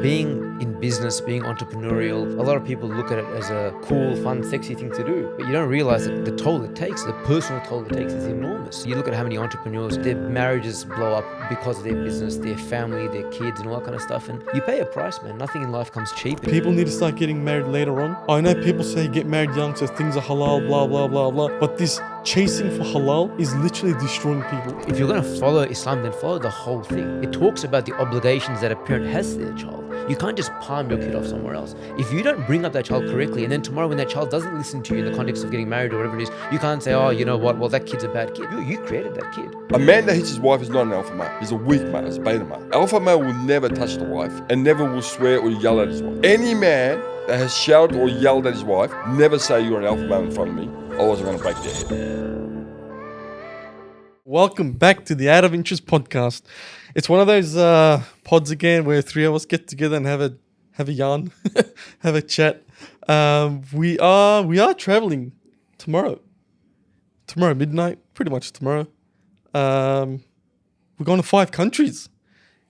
being in business, being entrepreneurial, a lot of people look at it as a cool, fun, sexy thing to do. But you don't realize that the toll it takes, the personal toll it takes is enormous. You look at how many entrepreneurs, their marriages blow up because of their business, their family, their kids and all that kind of stuff. And you pay a price, man. Nothing in life comes cheap. People need to start getting married later on. I know people say get married young so things are halal, blah, blah, blah, blah. But this chasing for halal is literally destroying people. If you're going to follow Islam, then follow the whole thing. It talks about the obligations that a parent has to their child. You can't just palm your kid off somewhere else. If you don't bring up that child correctly, and then tomorrow when that child doesn't listen to you in the context of getting married or whatever it is, you can't say, oh, you know what, well, that kid's a bad kid. You created that kid. A man that hits his wife is not an alpha male. He's a weak male, he's a beta male. Alpha male will never touch the wife and never will swear or yell at his wife. Any man that has shouted or yelled at his wife, never say you're an alpha male in front of me, otherwise I'm going to break their head. Welcome back to the Out of Interest podcast. It's one of those pods again where three of us get together and have a yarn, have a chat. We are traveling tomorrow midnight, pretty much tomorrow. We're going to 5 countries.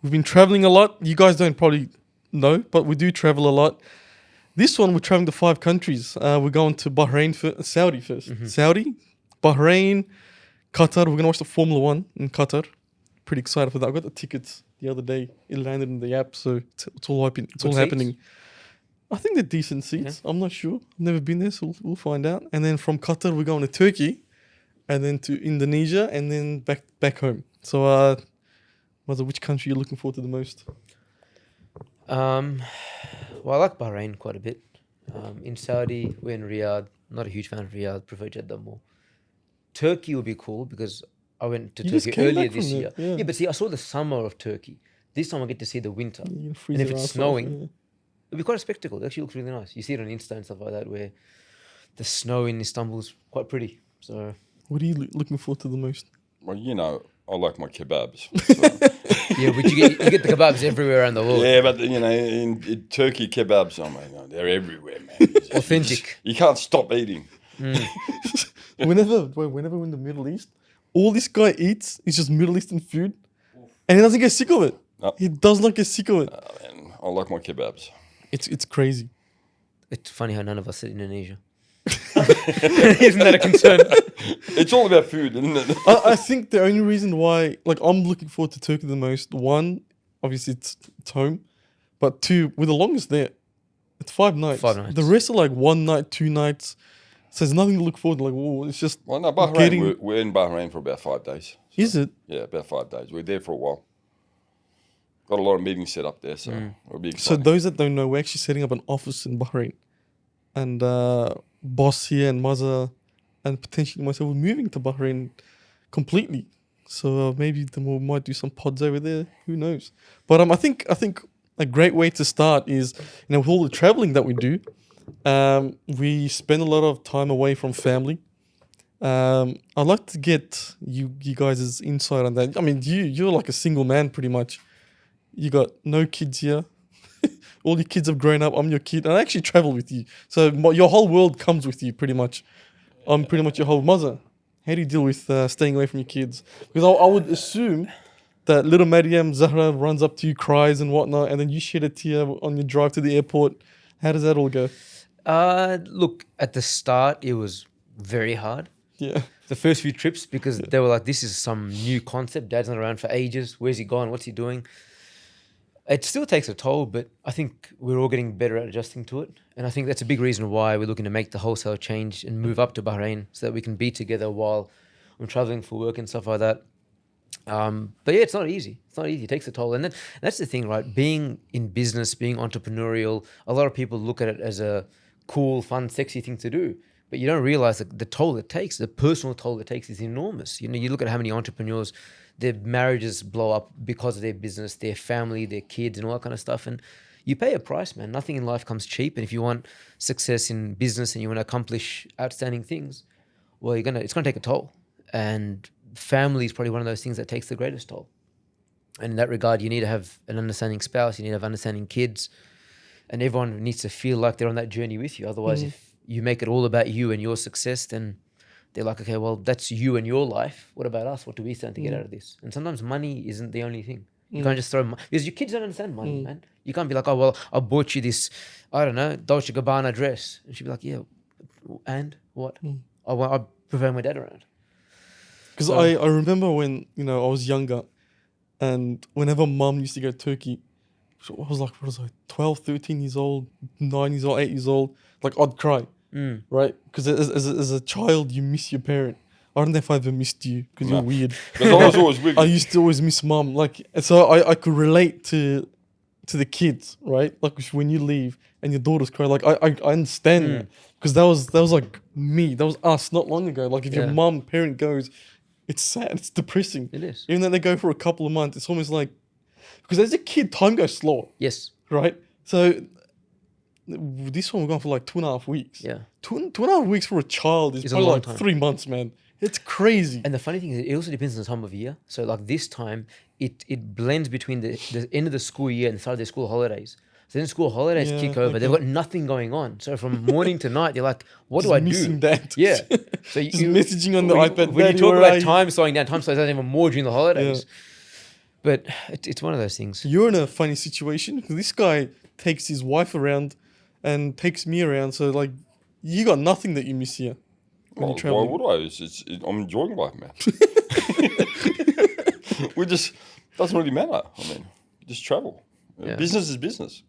We've been traveling a lot. You guys don't probably know, but we do travel a lot. This one, we're traveling to 5 countries. We're going to Bahrain, Saudi first. Mm-hmm. Saudi, Bahrain, Qatar. We're going to watch the Formula 1 in Qatar. Pretty excited for that. I got the tickets the other day. It landed in the app, so it's all happening. I think they're decent seats. Yeah. I'm not sure. I've never been there, so we'll find out. And then from Qatar, we're going to Turkey, and then to Indonesia, and then back home. So, which country are you looking forward to the most? Well, I like Bahrain quite a bit. In Saudi, we're in Riyadh. Not a huge fan of Riyadh. Prefer Jeddah more. Turkey would be cool because I went to Turkey earlier this year. Yeah, but see, I saw the summer of Turkey. This time I get to see the winter. And if it's snowing, it'll be quite a spectacle. It actually looks really nice. You see it on Insta and stuff like that where the snow in Istanbul is quite pretty. So, what are you looking forward to the most? Well, you know, I like my kebabs. So. Yeah, but you get the kebabs everywhere around the world. Yeah, but you know, in Turkey, kebabs, oh man, they're everywhere, man. Authentic. You can't stop eating. Whenever we're in the Middle East, all this guy eats is just Middle Eastern food, and he doesn't get sick of it. No. He does not get sick of it. Man, I like my kebabs. It's crazy. It's funny how none of us said Indonesia. Isn't that a concern? It's all about food, isn't it? I think the only reason why, like, I'm looking forward to Turkey the most, one, obviously it's home, but 2, we're the longest there. It's 5 nights. 5 nights. The rest are like 1 night, 2 nights. So there's nothing to look forward to. Like, oh, it's just. Well, no, Bahrain. We're in Bahrain for about 5 days. So, is it? Yeah, about 5 days. We're there for a while. Got a lot of meetings set up there, so it'll be exciting. So those that don't know, we're actually setting up an office in Bahrain, and boss here and Maza, and potentially myself, we're moving to Bahrain completely. So maybe we might do some pods over there. Who knows? But I think a great way to start is, with all the traveling that we do. We spend a lot of time away from family. I'd like to get you guys' insight on that. I mean, you're like a single man pretty much. You got no kids here. All your kids have grown up. I'm your kid. And I actually travel with you. So your whole world comes with you pretty much. I'm pretty much your whole mother. How do you deal with staying away from your kids? Because I would assume that little Mariam Zahra runs up to you, cries and whatnot, and then you shed a tear on your drive to the airport. How does that all go? Look, at the start, it was very hard. Yeah. The first few trips, because they were like, this is some new concept. Dad's not around for ages. Where's he gone? What's he doing? It still takes a toll, but I think we're all getting better at adjusting to it. And I think that's a big reason why we're looking to make the wholesale change and move up to Bahrain so that we can be together while I'm traveling for work and stuff like that. But yeah, it's not easy. It's not easy. It takes a toll. And that's the thing, right? Being in business, being entrepreneurial, a lot of people look at it as a cool, fun, sexy thing to do. But you don't realize that the toll it takes, the personal toll it takes is enormous. You look at how many entrepreneurs, their marriages blow up because of their business, their family, their kids and all that kind of stuff. And you pay a price, man. Nothing in life comes cheap. And if you want success in business and you want to accomplish outstanding things, well, it's gonna take a toll. And family is probably one of those things that takes the greatest toll. And in that regard, you need to have an understanding spouse, you need to have understanding kids, and everyone needs to feel like they're on that journey with you. Otherwise, if you make it all about you and your success, then they're like, okay, well, that's you and your life. What about us? What do we stand to get out of this? And sometimes money isn't the only thing. You can't just throw money because your kids don't understand money, man. You can't be like, oh well, I bought you this, I don't know, Dolce Gabbana dress, and she'd be like, yeah, and what? Oh well, I prefer my dad around. Because I remember when, I was younger, and whenever mum used to go to Turkey, so I was like, 12, 13 years old, 9 years old, 8 years old, like I'd cry, right? Because as a child, you miss your parent. I don't know if I ever missed you because you're weird. Because I was always with I you. used to always miss mum. Like, and so I could relate to the kids, right? Like when you leave and your daughter's crying, like I understand because that was like me, that was us not long ago. Like if your parent goes, it's sad, it's depressing. It is. Even though they go for a couple of months, it's almost like, because as a kid, time goes slow, Yes. right? So this one we're going for like 2.5 weeks. Yeah. 2.5 weeks for a child is It's a probably long like time. 3 months, man. It's crazy. And the funny thing is, it also depends on the time of year. So like this time, it blends between the end of the school year and the start of their school holidays. So then school holidays Yeah, kick over. okay. They've got nothing going on. So from morning to night, you're like, what Just do I missing do? that. Yeah. So Just messaging on the iPad. When you "Daddy, talk where are about you?" time slowing down even more during the holidays. But it's one of those things. You're in a funny situation. This guy takes his wife around and takes me around. So like, you got nothing that you miss here when Well, you're why traveling. would I? I'm enjoying life, man. Doesn't really matter. I mean, just travel. Yeah. Business is business.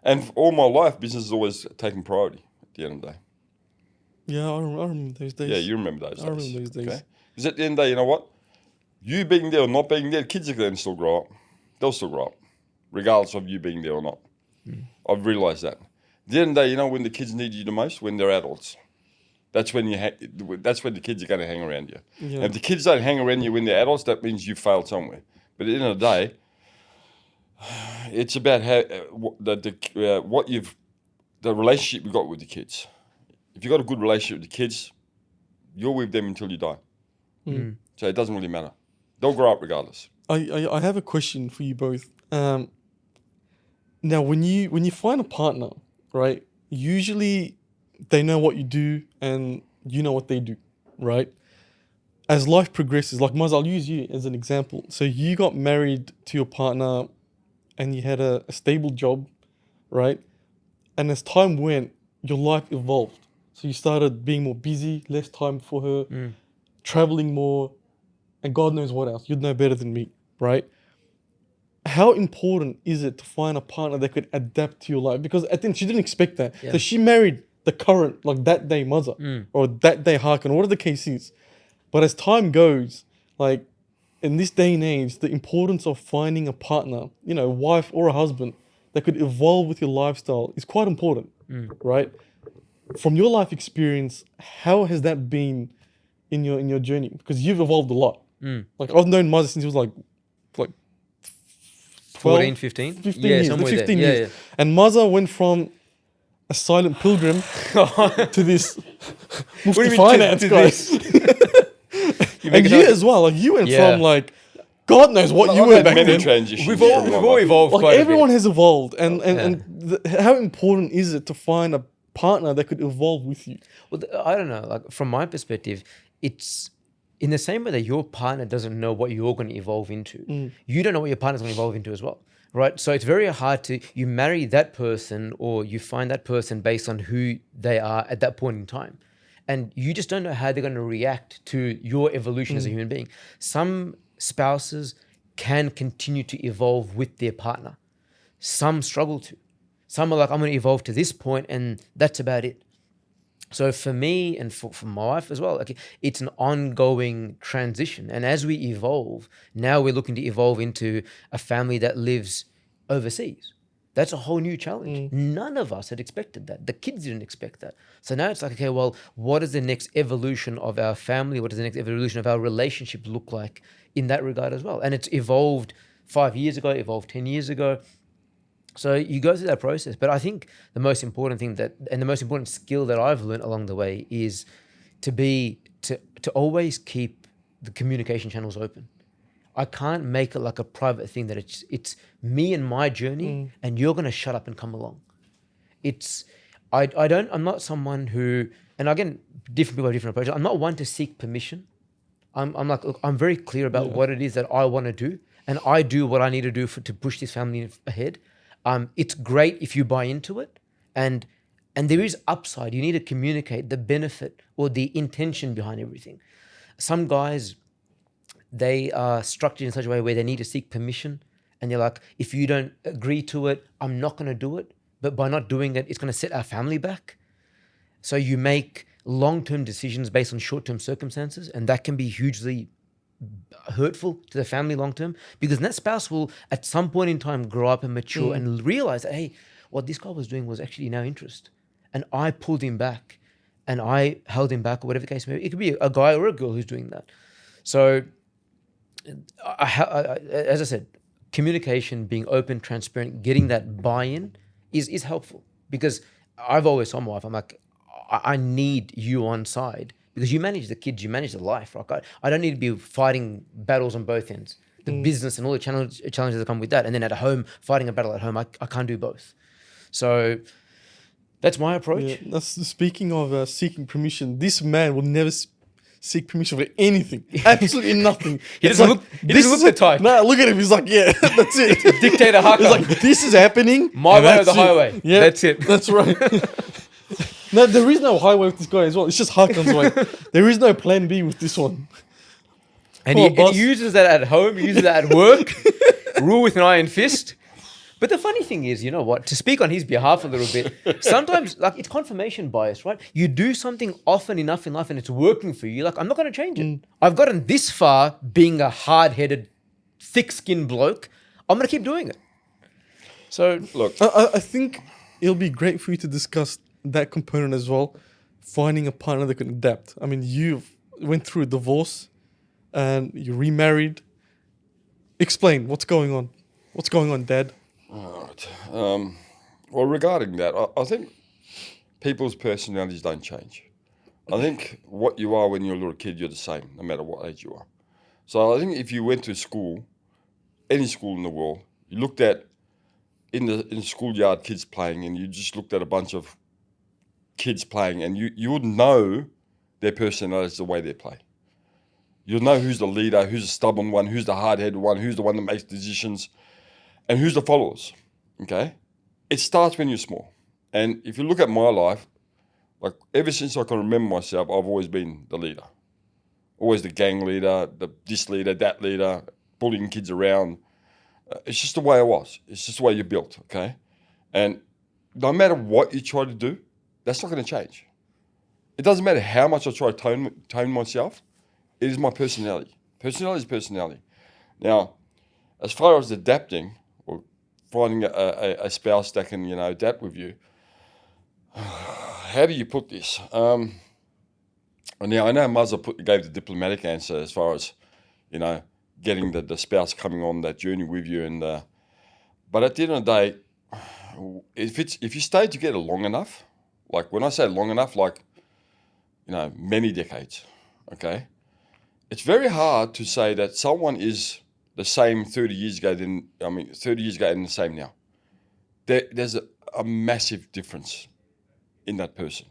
And all my life, business has always taken priority at the end of the day. Yeah, I remember those days. Yeah, you remember those days. I remember those days. Because at the end of the day, you know what? You being there or not being there, kids are going to still grow up. They'll still grow up, regardless of you being there or not. I've realised that. At the end of the day, you know when the kids need you the most? When they're adults. That's when that's when the kids are going to hang around you. Yeah. And if the kids don't hang around you when they're adults, that means you failed somewhere. But at the end of the day, it's about how the relationship you got with the kids. If you got a good relationship with the kids, you're with them until you die. So it doesn't really matter. They'll grow up regardless. I have a question for you both. Now, when you find a partner, right? Usually, they know what you do and you know what they do, right? As life progresses, like Maz, I'll use you as an example. So you got married to your partner, and you had a stable job, right? And as time went, your life evolved. So you started being more busy, less time for her, traveling more, and God knows what else. You'd know better than me, right? How important is it to find a partner that could adapt to your life? Because I think she didn't expect that. Yeah. So she married the current, like that day mother, or that day Hakan, whatever the case is. But as time goes, like in this day and age, the importance of finding a partner, wife or a husband, that could evolve with your lifestyle is quite important, right? From your life experience, how has that been in your journey? Because you've evolved a lot. Like I've known Maz since he was like 14, 15? 15 Yeah, years. somewhere 15 there. years. And Maza went from a silent pilgrim to this What do Mufti you mean finance to guy. this? And you as well. Like you went Yeah. from like, God knows what you I've were had back many then. transitions. We've all evolved Like quite everyone a bit. has evolved. And how important is it to find a partner that could evolve with you? Well, I don't know. Like from my perspective, it's in the same way that your partner doesn't know what you're going to evolve into. You don't know what your partner's going to evolve into as well, right? So it's very hard you marry that person or you find that person based on who they are at that point in time. And you just don't know how they're going to react to your evolution as a human being. Some spouses can continue to evolve with their partner. Some struggle to. Some are like, I'm going to evolve to this point and that's about it. So for me and for my wife as well, like it's an ongoing transition. And as we evolve, now we're looking to evolve into a family that lives overseas. That's a whole new challenge. None of us had expected that. The kids didn't expect that. So now it's like, okay, well, what is the next evolution of our family? What does the next evolution of our relationship look like in that regard as well? And it's evolved 5 years ago, evolved 10 years ago. So you go through that process. But I think the most important thing and the most important skill that I've learned along the way is to always keep the communication channels open. I can't make it like a private thing that it's me and my journey and you're going to shut up and come along. I'm not someone who, and again, different people have different approaches. I'm not one to seek permission. I'm like, look, I'm very clear about what it is that I want to do and I do what I need to do to push this family ahead. It's great if you buy into it, and there is upside. You need to communicate the benefit or the intention behind everything. Some guys, they are structured in such a way where they need to seek permission, and you're like, if you don't agree to it, I'm not going to do it. But by not doing it, it's going to set our family back. So you make long-term decisions based on short-term circumstances, and that can be hugely hurtful to the family long-term, because that spouse will at some point in time grow up and mature and realize that, hey, what this guy was doing was actually in our interest, and I pulled him back and I held him back, or whatever the case may be. It could be a guy or a girl who's doing that. So as I said, communication, being open, transparent, getting that buy-in is helpful, because I've always told my wife, I'm like, I need you on side, because you manage the kids, you manage the life, right? I don't need to be fighting battles on both ends, the business and all the challenges that come with that, and then at home, fighting a battle at home. I can't do both. So that's my approach. Yeah, speaking of seeking permission, this man will never seek permission for anything. Absolutely nothing. He doesn't look the type. No, look at him. He's like, yeah, that's it. Dictator Haka. He's like, this is happening. My and way or that's the it. highway. Yeah, That's it. That's right. No, there is no highway with this guy as well. It's just Hakan's way. There is no plan B with this one. And Come on, he boss. uses that at home, he uses that at work, rule with an iron fist. But the funny thing is, you know what, to speak on his behalf a little bit, sometimes like it's confirmation bias, right? You do something often enough in life and it's working for you. You're like, I'm not going to change it. I've gotten this far being a hard-headed, thick-skinned bloke. I'm going to keep doing it. So Look, I think it'll be great for you to discuss that component as well, finding a partner that can adapt. I mean, you went through a divorce and you remarried. Explain what's going on. What's going on, Dad? all right. Well, regarding that, I think people's personalities don't change. I think what you are when you're a little kid, you're the same, no matter what age you are. So I think if you went to school, any school in the world, you looked at in the schoolyard kids playing, and you just looked at a bunch of kids playing, and you would know their personalities the way they play. You'll know who's the leader, who's the stubborn one, who's the hard-headed one, who's the one that makes decisions, and who's the followers, okay? It starts when you're small. And if you look at my life, like ever since I can remember myself, I've always been the leader. Always the gang leader, this leader, that leader, bullying kids around. It's just the way I was. It's just the way you're built, okay? And no matter what you try to do, that's not going to change. It doesn't matter how much I try to tone myself. It is my personality. Personality is personality. Now, as far as adapting or finding a spouse that can, adapt with you, how do you put this? Now, I know Muzza gave the diplomatic answer as far as, getting the spouse coming on that journey with you. But at the end of the day, if you stay together long enough, like when I say long enough, like, many decades, okay? It's very hard to say that someone is the same 30 years ago and the same now. There's a massive difference in that person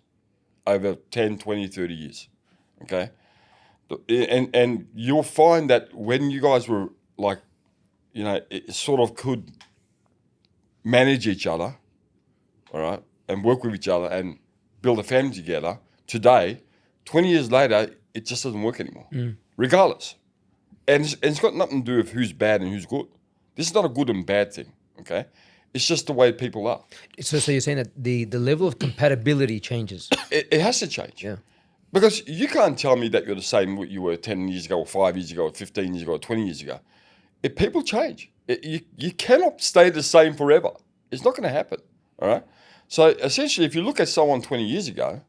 over 10, 20, 30 years, okay? And you'll find that when you guys were like, it sort of could manage each other, all right, and work with each other and build a family together, today, 20 years later, it just doesn't work anymore, regardless. And it's got nothing to do with who's bad and who's good. This is not a good and bad thing, okay? It's just the way people are. So you're saying that the level of compatibility changes? It has to change. Yeah. Because you can't tell me that you're the same what you were 10 years ago or 5 years ago or 15 years ago or 20 years ago. If people change, you cannot stay the same forever. It's not going to happen, all right? So essentially, if you look at someone 20 years ago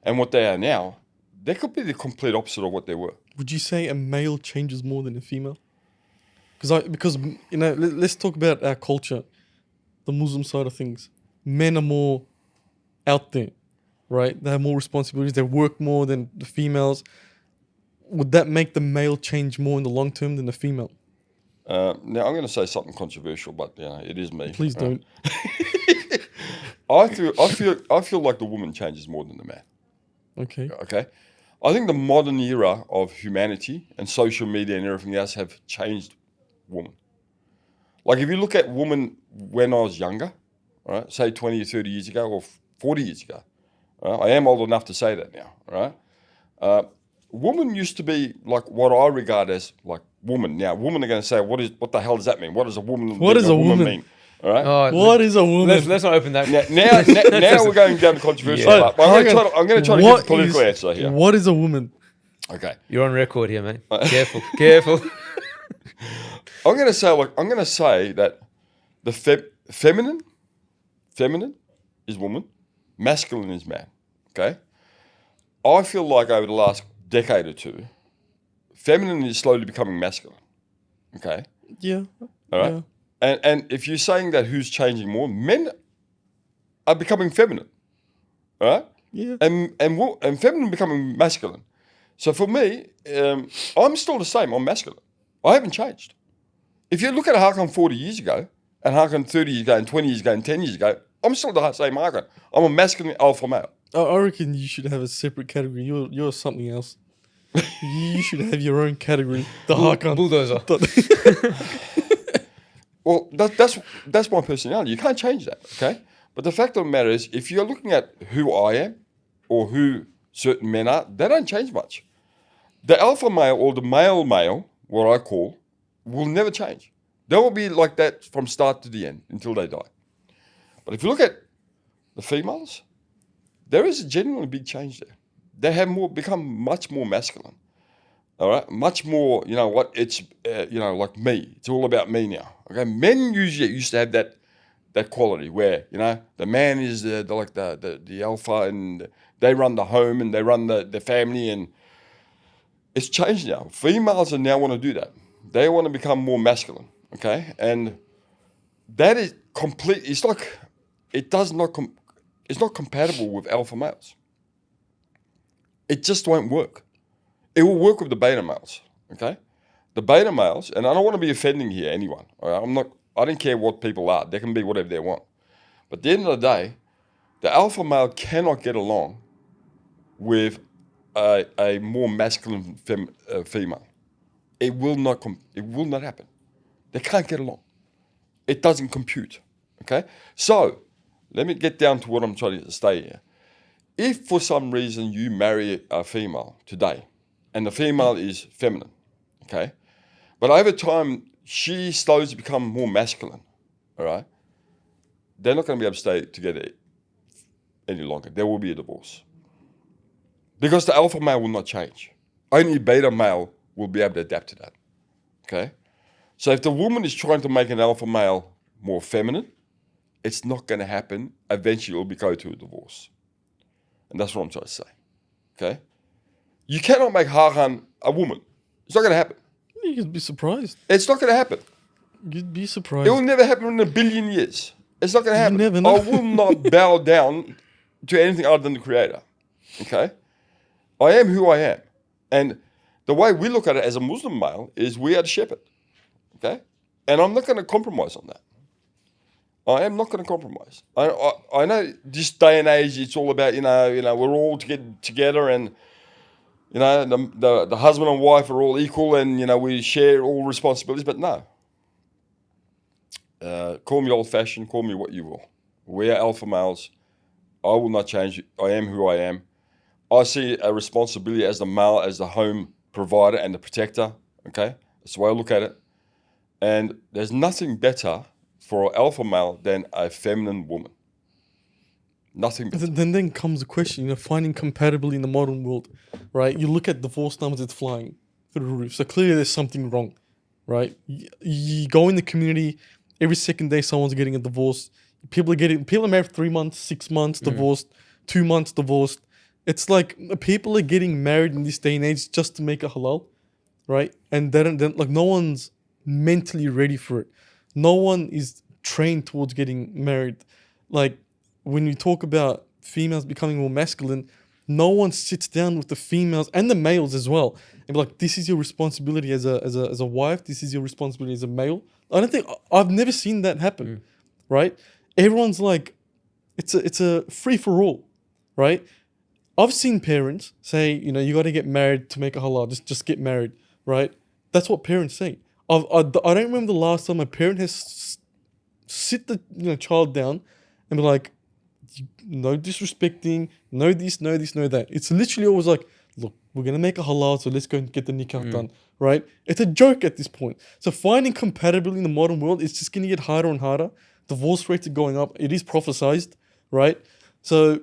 and what they are now, they could be the complete opposite of what they were. Would you say a male changes more than a female? Because let's talk about our culture, the Muslim side of things. Men are more out there, right? They have more responsibilities. They work more than the females. Would that make the male change more in the long term than the female? Now, I'm going to say something controversial, but it is me. Please don't. I feel like the woman changes more than the man. Okay. Okay, I think the modern era of humanity and social media and everything else have changed women. Like if you look at women when I was younger, right, say 20 or 30 years ago or 40 years ago, right, I am old enough to say that now, right? Women used to be like what I regard as like woman. Now, women are going to say, what the hell does that mean? What does a woman? What does a woman mean? All right. Oh, What is a woman? Let's not open that. Now we're going down the controversial Yeah. part. But I'm going to try to What give a political is- answer here. What is a woman? Okay. You're on record here, mate. Careful, careful. I'm going to say that the feminine is woman, masculine is man. Okay. I feel like over the last decade or two, feminine is slowly becoming masculine. Okay. Yeah. All right. Yeah. And if you're saying that who's changing more, men are becoming feminine. All right. Yeah. And feminine becoming masculine. So for me, I'm still the same. I'm masculine. I haven't changed. If you look at Hakan 40 years ago, and Hakan 30 years ago, and 20 years ago, and 10 years ago, I'm still the same Hakan. I'm a masculine alpha male. I reckon you should have a separate category. You're something else. You should have your own category. The Hakan. Bulldozer. Well, that's my personality. You can't change that, okay? But the fact of the matter is, if you're looking at who I am or who certain men are, they don't change much. The alpha male or the male, what I call, will never change. They will be like that from start to the end until they die. But if you look at the females, there is a genuinely big change there. They have become much more masculine. All right, much more. You know what? It's like me. It's all about me now. Okay, men usually used to have that quality where the man is the alpha and they run the home and they run the family, and it's changed now. Females are now want to do that. They want to become more masculine. Okay, and that is complete. It's like it does not. It's not compatible with alpha males. It just won't work. It will work with the beta males, okay? The beta males, and I don't want to be offending here anyone. All right? I don't care what people are. They can be whatever they want. But at the end of the day, the alpha male cannot get along with a more masculine female. It will not happen. They can't get along. It doesn't compute, okay? So let me get down to what I'm trying to say here. If for some reason you marry a female today, and the female is feminine, okay, but over time she slowly become more masculine, all right, they're not going to be able to stay together any longer. There will be a divorce. Because the alpha male will not change. Only beta male will be able to adapt to that, okay? So if the woman is trying to make an alpha male more feminine, it's not going to happen. Eventually, it will go to a divorce. And that's what I'm trying to say. Okay? You cannot make Hakan a woman. It's not going to happen. You'd be surprised. It's not going to happen. You'd be surprised. It will never happen in a billion years. It's not going to happen. never know. I will not bow down to anything other than the Creator. Okay? I am who I am. And the way we look at it as a Muslim male is we are the shepherd. Okay? And I'm not going to compromise on that. I am not going to compromise. I know this day and age, it's all about, we're all together and, the husband and wife are all equal and, we share all responsibilities, but no. Call me old-fashioned, call me what you will. We are alpha males. I will not change. I am who I am. I see a responsibility as the male, as the home provider and the protector, okay? That's the way I look at it. And there's nothing better for an alpha male than a feminine woman. Nothing better. Then comes the question, finding compatibility in the modern world, right? You look at divorce numbers, it's flying through the roof. So clearly there's something wrong, right? You go in the community, every second day someone's getting a divorce. People are married for 3 months, 6 months, divorced, 2 months divorced. It's like people are getting married in this day and age just to make a halal, right? And then no one's mentally ready for it. No one is trained towards getting married. Like when you talk about females becoming more masculine, no one sits down with the females and the males as well and be like, this is your responsibility as a wife. This is your responsibility as a male. I've never seen that happen, right? Everyone's like, it's a free for all, right? I've seen parents say, you got to get married to make a halal. Just get married, right? That's what parents say. I don't remember the last time a parent has sit the child down and be like, no disrespecting, no this, no this, no that. It's literally always like, look, we're gonna make a halal, so let's go and get the nikah done, right? It's a joke at this point. So finding compatibility in the modern world is just gonna get harder and harder. Divorce rates are going up. It is prophesized, right? So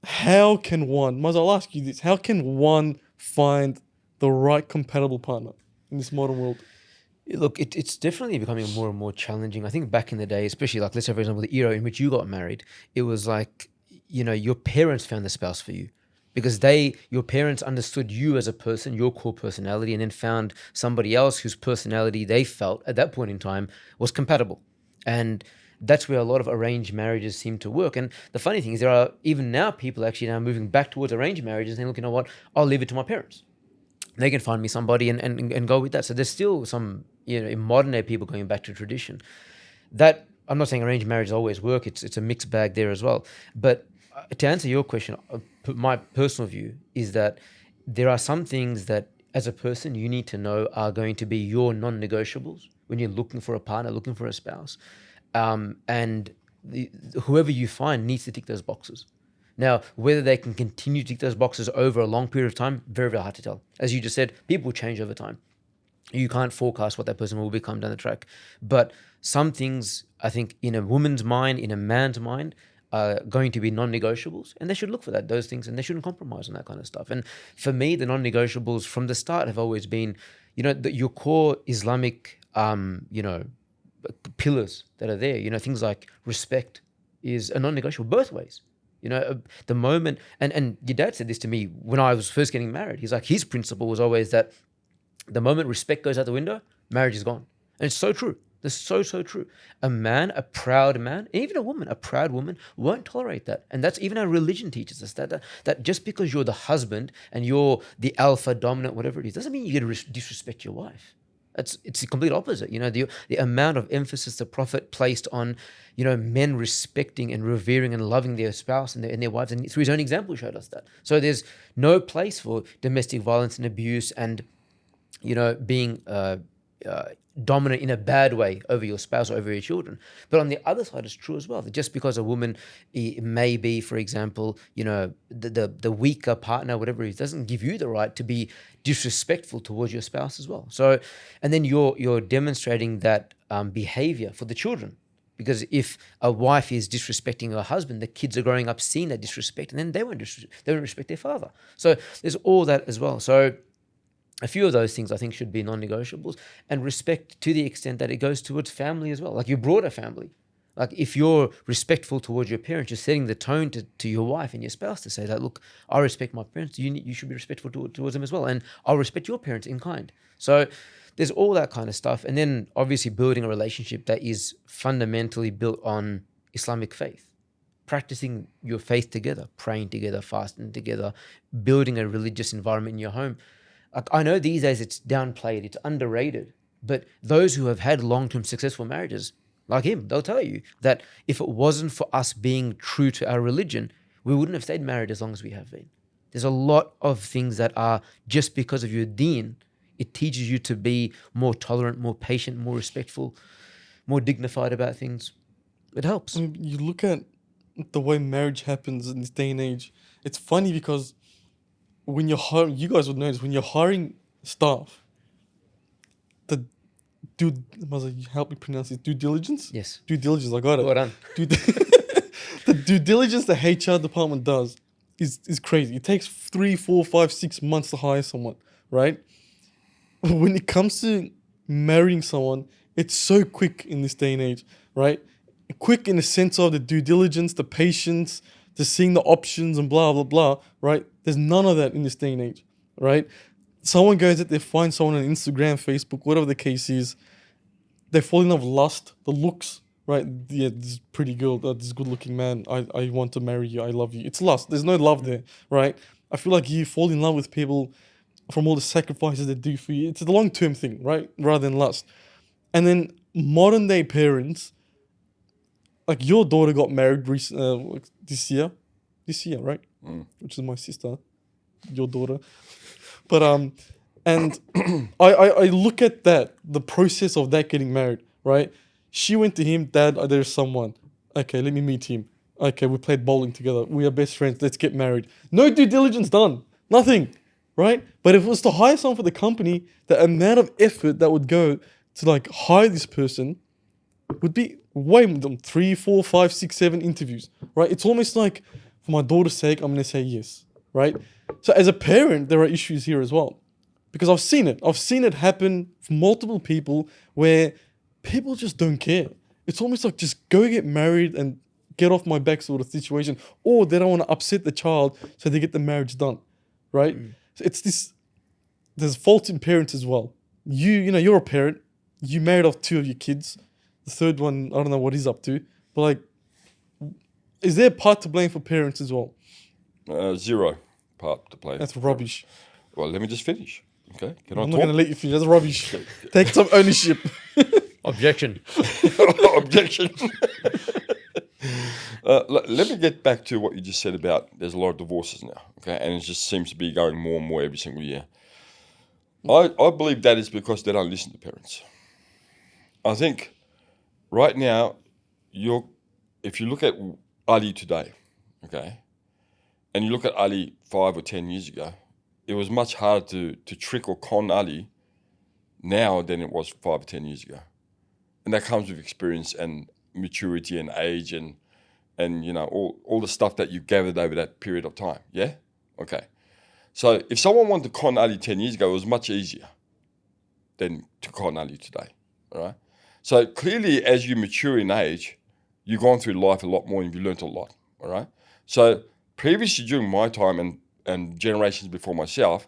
how can one, Maz, I'll ask you this, how can one find the right compatible partner in this modern world? Look, it's definitely becoming more and more challenging. I think back in the day, especially like, let's say, for example, the era in which you got married, it was like, your parents found the spouse for you because your parents understood you as a person, your core personality, and then found somebody else whose personality they felt at that point in time was compatible. And that's where a lot of arranged marriages seem to work. And the funny thing is, there are even now people actually now moving back towards arranged marriages and look, you know what, I'll leave it to my parents. They can find me somebody and go with that. So there's still some, in modern day people going back to tradition. That, I'm not saying arranged marriages always work. It's a mixed bag there as well. But to answer your question, my personal view is that there are some things that as a person you need to know are going to be your non-negotiables when you're looking for a partner, looking for a spouse. And whoever you find needs to tick those boxes. Now, whether they can continue to tick those boxes over a long period of time, very, very hard to tell. As you just said, people change over time. You can't forecast what that person will become down the track. But some things, I think, in a woman's mind, in a man's mind, are going to be non-negotiables, and they should look for those things, and they shouldn't compromise on that kind of stuff. And for me, the non-negotiables from the start have always been, your core Islamic, pillars that are there. Things like respect is a non-negotiable both ways. The moment, and your dad said this to me when I was first getting married. He's like, his principle was always that the moment respect goes out the window, marriage is gone. And it's so true. That's so true. A man, a proud man, even a woman, a proud woman won't tolerate that. And that's even our religion teaches us that just because you're the husband and you're the alpha dominant, whatever it is, doesn't mean you get to disrespect your wife. It's the complete opposite. The amount of emphasis the Prophet placed on, men respecting and revering and loving their spouse and their wives, and through his own example he showed us that. So there's no place for domestic violence and abuse and, being dominant in a bad way over your spouse or over your children. But on the other side, it's true as well, that just because a woman may be, for example, the weaker partner, whatever it is, doesn't give you the right to be disrespectful towards your spouse as well. So, and then you're demonstrating that behavior for the children. Because if a wife is disrespecting her husband, the kids are growing up seeing that disrespect, and then they won't respect their father. So there's all that as well. So a few of those things I think should be non-negotiables, and respect to the extent that it goes towards family as well, like your broader family. Like if you're respectful towards your parents, you're setting the tone to your wife and your spouse to say that, look, I respect my parents, you should be respectful towards them as well, and I'll respect your parents in kind. So there's all that kind of stuff. And then obviously building a relationship that is fundamentally built on Islamic faith. Practicing your faith together, praying together, fasting together, building a religious environment in your home. I know these days it's downplayed, it's underrated, but those who have had long-term successful marriages, like him, they'll tell you that if it wasn't for us being true to our religion, we wouldn't have stayed married as long as we have been. There's a lot of things that are just because of your deen. It teaches you to be more tolerant, more patient, more respectful, more dignified about things. It helps. You look at the way marriage happens in this day and age. It's funny because when you're hiring, you guys would notice when you're hiring staff, help me pronounce it, due diligence? Yes. Due diligence, I got it. Well done. The due diligence the HR department does is crazy. It takes 3, 4, 5, 6 months to hire someone, right? When it comes to marrying someone, it's so quick in this day and age, right? Quick in the sense of the due diligence, the patience, the seeing the options and blah, blah, blah, right? There's none of that in this day and age, right? Someone goes out there, finds someone on Instagram, Facebook, whatever the case is, they fall in love with lust, the looks, right? Yeah, this pretty girl, this good looking man, I want to marry you, I love you. It's lust. There's no love there, right? I feel like you fall in love with people from all the sacrifices they do for you. It's a long-term thing, right? Rather than lust. And then modern day parents, like your daughter got married this year, right? Which is my sister, your daughter. But And I look at that, the process of that getting married, right? She went to him, Dad, there's someone. Okay, let me meet him. Okay, we played bowling together. We are best friends. Let's get married. No due diligence done. Nothing, right? But if it was to hire someone for the company, the amount of effort that would go to like hire this person would be way more than 3, 4, 5, 6, 7 interviews, right? It's almost like, for my daughter's sake, I'm going to say yes, right? So as a parent, there are issues here as well. Because I've seen it. I've seen it happen for multiple people where people just don't care. It's almost like just go get married and get off my back sort of situation. Or they don't want to upset the child, so they get the marriage done, right? So it's this, there's fault in parents as well. You know, you're a parent. You married off 2 of your kids. The third one, I don't know what he's up to. But like, is there a part to blame for parents as well? Zero part to play. That's rubbish. Well, let me just finish. Okay, can I I'm talk? not going to let you finish. That's rubbish. Take some ownership. Objection. Objection. Let me get back to what you just said about there's a lot of divorces now, okay, and it just seems to be going more and more every single year. I believe that is because they don't listen to parents. I think right now, if you look at Ali today, okay, and you look at Ali 5 or 10 years ago, it was much harder to trick or con Ali now than it was 5 or 10 years ago. And that comes with experience and maturity and age and you know, all the stuff that you've gathered over that period of time. Yeah? Okay. So if someone wanted to con Ali 10 years ago, it was much easier than to con Ali today. All right? So clearly, as you mature in age, you've gone through life a lot more and you've learned a lot. All right? So previously during my time and generations before myself,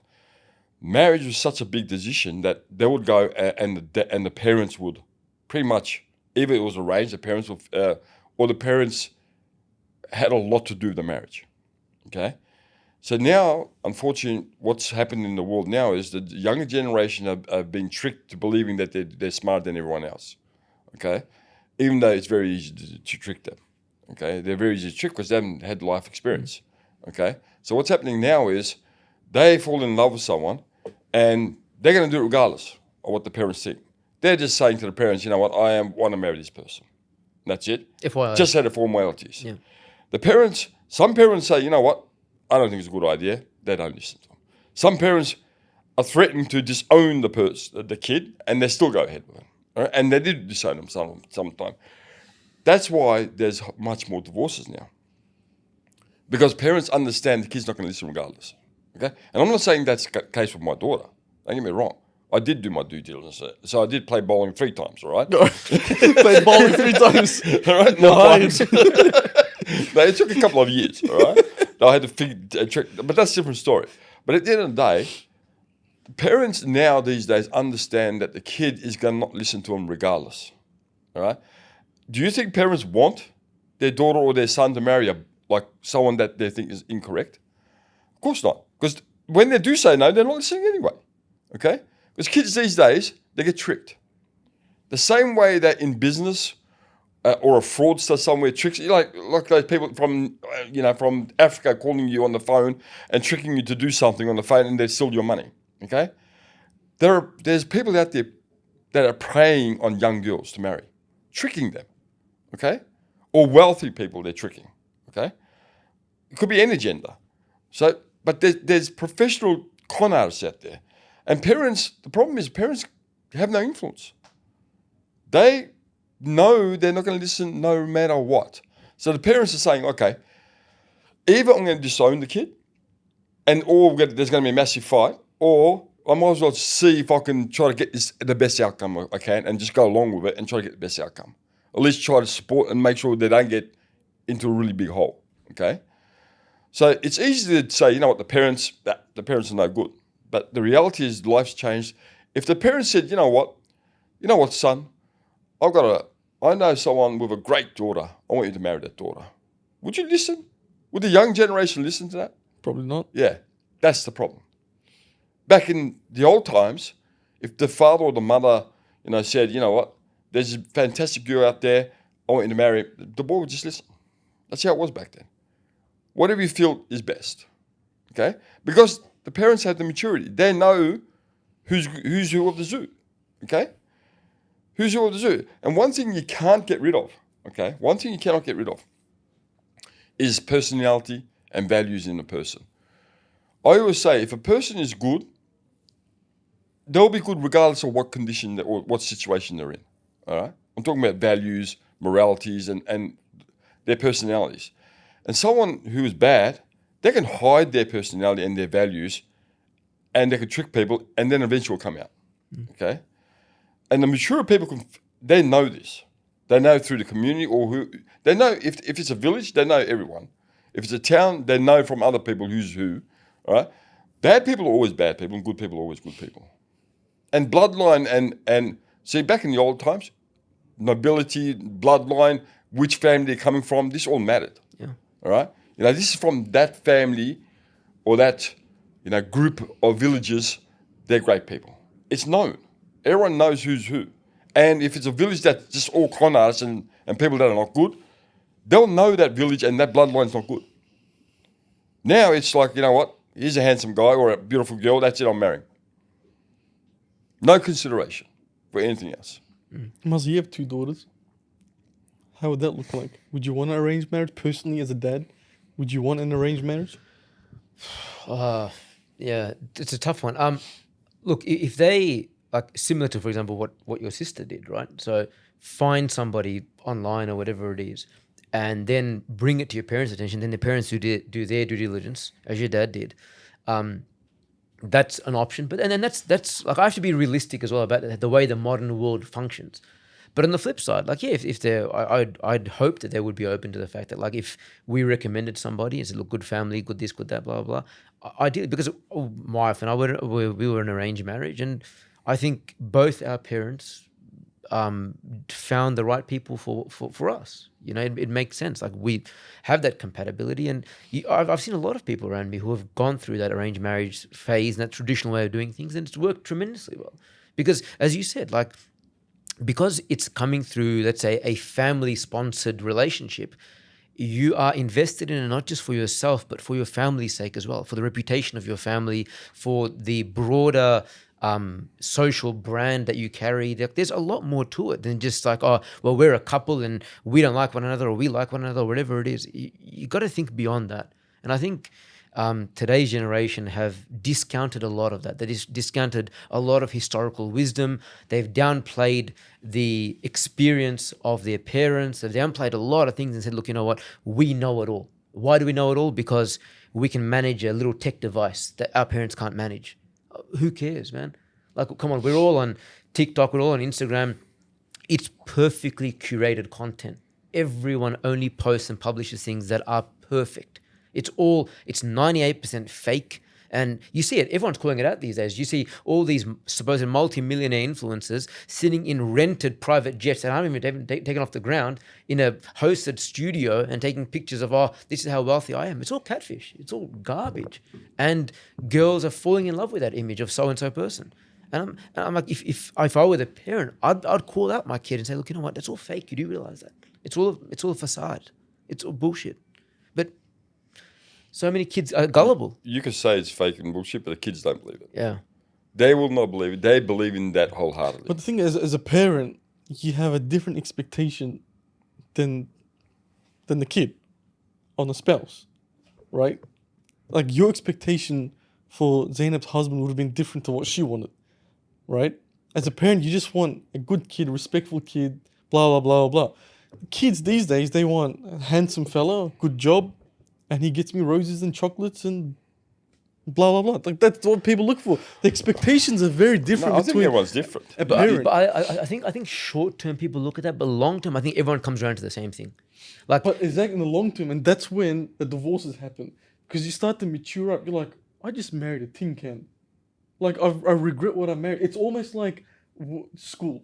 marriage was such a big decision that they would go and the parents would pretty much, either it was arranged, the parents would, or the parents had a lot to do with the marriage. Okay? So now, unfortunately, what's happened in the world now is that the younger generation have been tricked to believing that they're smarter than everyone else. Okay? Even though it's very easy to trick them. Okay? They're very easy to trick because they haven't had life experience. Okay? So what's happening now is they fall in love with someone and they're going to do it regardless of what the parents think. They're just saying to the parents, you know what, I want to marry this person. That's it. FYI. Just out of formalities. Yeah. The parents, some parents say, you know what, I don't think it's a good idea. They don't listen to them. Some parents are threatening to disown the kid, and they still go ahead with it. Right? And they did disown them sometime. That's why there's much more divorces now. Because parents understand the kid's not going to listen regardless. Okay? And I'm not saying that's the case with my daughter. Don't get me wrong. I did do my due diligence. So I did play bowling 3 times, all right? Played bowling 3 times. All right? Nice. No, it took a couple of years, all right? I had to figure, but that's a different story. But at the end of the day, parents now these days understand that the kid is going to not listen to them regardless, all right? Do you think parents want their daughter or their son to marry someone that they think is incorrect? Of course not. Because when they do say no, they're not listening anyway, okay? Because kids these days, they get tricked. The same way that in business or a fraudster somewhere tricks you, like those people from Africa calling you on the phone and tricking you to do something on the phone and they steal your money, okay? There's people out there that are preying on young girls to marry, tricking them, okay? Or wealthy people they're tricking, okay? It could be any gender. So, but there's professional con artists out there. And parents, the problem is parents have no influence. They know they're not going to listen no matter what. So the parents are saying, okay, either I'm going to disown the kid or there's going to be a massive fight, or I might as well see if I can try to get the best outcome I can and just go along with it and try to get the best outcome. At least try to support and make sure they don't get into a really big hole, okay? So it's easy to say, you know what, the parents are no good. But the reality is life's changed. If the parents said, you know what, son, I know someone with a great daughter. I want you to marry that daughter. Would you listen? Would the young generation listen to that? Probably not. Yeah, that's the problem. Back in the old times, if the father or the mother, said, you know what, there's a fantastic girl out there, I want you to marry, the boy would just listen. That's how it was back then. Whatever you feel is best, okay? Because the parents have the maturity. They know who's who of the zoo, okay? Who's who of the zoo? And one thing you can't get rid of, okay? One thing you cannot get rid of is personality and values in a person. I always say, if a person is good, they'll be good regardless of what condition or what situation they're in. All right? I'm talking about values, moralities, and their personalities. And someone who is bad, they can hide their personality and their values, and they can trick people, and then eventually will come out. Okay? And the mature people, they know this. They know through the community they know if it's a village, they know everyone. If it's a town, they know from other people who's who. All right? Bad people are always bad people, and good people are always good people. And bloodline and see, back in the old times, nobility, bloodline, which family they're coming from, this all mattered. Yeah. All right? This is from that family or that, group of villagers, they're great people. It's known. Everyone knows who's who. And if it's a village that's just all con artists and people that are not good, they'll know that village and that bloodline's not good. Now it's like, you know what? Here's a handsome guy or a beautiful girl. That's it, I'm marrying. No consideration for anything else. Muzzy, you have 2 daughters. How would that look like? Would you want an arranged marriage personally as a dad? Would you want an arranged marriage? Yeah, it's a tough one. Look, if they, like, similar to, for example, what your sister did, right? So find somebody online or whatever it is, and then bring it to your parents' attention. Then the parents do their due diligence, as your dad did. That's an option, but and then that's like, I have to be realistic as well about the way the modern world functions. But on the flip side, like, yeah, if they're, I'd hope that they would be open to the fact that, like, if we recommended somebody and said, look, good family, good this, good that, blah blah blah. Ideally, because my wife and I we were in arranged marriage, and I think both our parents found the right people for us. It makes sense. Like, we have that compatibility, and I've seen a lot of people around me who have gone through that arranged marriage phase and that traditional way of doing things, and it's worked tremendously well. Because, as you said, like, because it's coming through, let's say, a family-sponsored relationship, you are invested in it not just for yourself, but for your family's sake as well, for the reputation of your family, for the broader social brand that you carry. There's a lot more to it than just like, oh, well, we're a couple and we don't like one another, or we like one another, or whatever it is. You got to think beyond that. And I think today's generation have discounted a lot of that. They discounted a lot of historical wisdom. They've downplayed the experience of their parents. They've downplayed a lot of things and said, look, you know what? We know it all. Why do we know it all? Because we can manage a little tech device that our parents can't manage. Who cares, man? Like, come on, we're all on TikTok, we're all on Instagram. It's perfectly curated content. Everyone only posts and publishes things that are perfect. It's 98% fake. And you see it, everyone's calling it out these days. You see all these supposed multi-millionaire influencers sitting in rented private jets that haven't even taken off the ground in a hosted studio and taking pictures of, oh, this is how wealthy I am. It's all catfish. It's all garbage. And girls are falling in love with that image of so-and-so person. And I'm like, if I were the parent, I'd call out my kid and say, look, you know what? That's all fake. You do realize that. It's all a facade. It's all bullshit. But so many kids are gullible. You could say it's fake and bullshit, but the kids don't believe it. Yeah. They will not believe it. They believe in that wholeheartedly. But the thing is, as a parent, you have a different expectation than the kid on the spouse, right? Like, your expectation for Zainab's husband would have been different to what she wanted, right? As a parent, you just want a good kid, respectful kid, blah, blah, blah, blah. Kids these days, they want a handsome fella, good job, and he gets me roses and chocolates and blah, blah, blah. Like, that's what people look for. The expectations are very different. I think everyone's different. But I think short-term people look at that, but long-term, I think everyone comes around to the same thing. Like, But exactly in the long term, and that's when the divorces happen. Because you start to mature up. You're like, I just married a tin can. Like, I regret what I married. It's almost like school,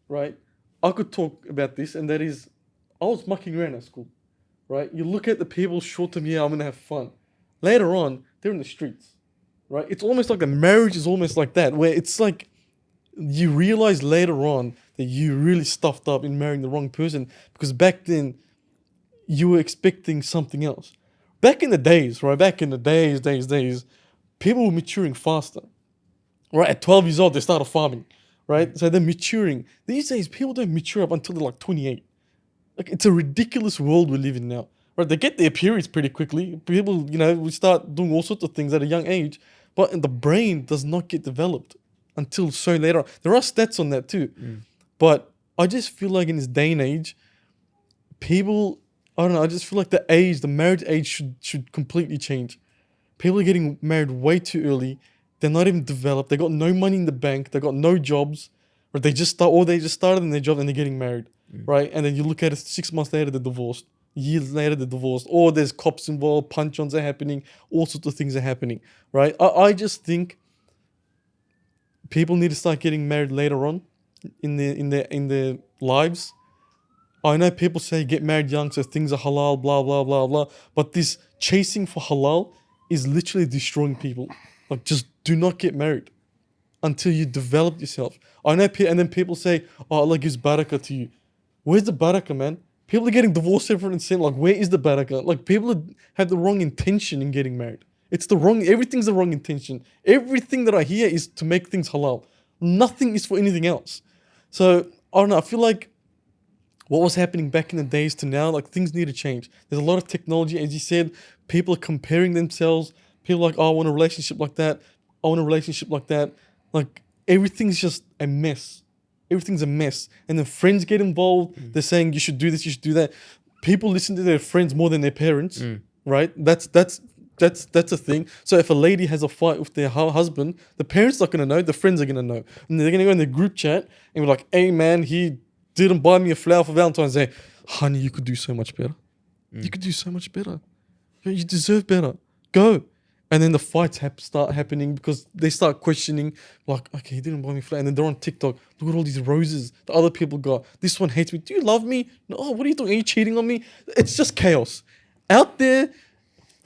right? I could talk about this, and that is, I was mucking around at school, right? You look at the people short term, yeah, I'm going to have fun. Later on, they're in the streets, right? It's almost like a marriage is almost like that, where it's like you realize later on that you really stuffed up in marrying the wrong person, because back then you were expecting something else. Back in the days, right? Back in the days, people were maturing faster. right? At 12 years old, they started farming, right? So they're maturing. These days, people don't mature up until they're like 28. Like, it's a ridiculous world we live in now, right? They get their periods pretty quickly. People, we start doing all sorts of things at a young age, but the brain does not get developed until so later on. There are stats on that too. But I just feel like in this day and age, people, I don't know, I just feel like the marriage age should completely change. People are getting married way too early. They're not even developed. They got no money in the bank. They got no jobs. Or they just started in their job and they're getting married, right? And then you look at it 6 months later, they're divorced. Years later, they're divorced. Or there's cops involved, punch-ons are happening, all sorts of things are happening, right? I just think people need to start getting married later on in their lives. I know people say get married young so things are halal, blah, blah, blah, blah. But this chasing for halal is literally destroying people. Like, just do not get married until you develop yourself. I know, and then people say, oh, Allah gives barakah to you. Where's the barakah, man? People are getting divorced every and saying, like, where is the barakah? Like, people have the wrong intention in getting married. Everything's the wrong intention. Everything that I hear is to make things halal. Nothing is for anything else. So, I don't know, I feel like what was happening back in the days to now, like, things need to change. There's a lot of technology, as you said. People are comparing themselves. People are like, oh, I want a relationship like that. I want a relationship like that. Like, everything's just a mess. Everything's a mess. And then friends get involved. They're saying, you should do this, you should do that. People listen to their friends more than their parents, right? That's a thing. So if a lady has a fight with their husband, the parents are not going to know, the friends are going to know. And they're going to go in their group chat and be like, hey, man, he didn't buy me a flower for Valentine's Day. Honey, you could do so much better. You could do so much better. You deserve better. Go. And then the fights start happening because they start questioning, like, okay, he didn't buy me flower. And then they're on TikTok. Look at all these roses the other people got. This one hates me. Do you love me? No, what are you doing? Are you cheating on me? It's just chaos. Out there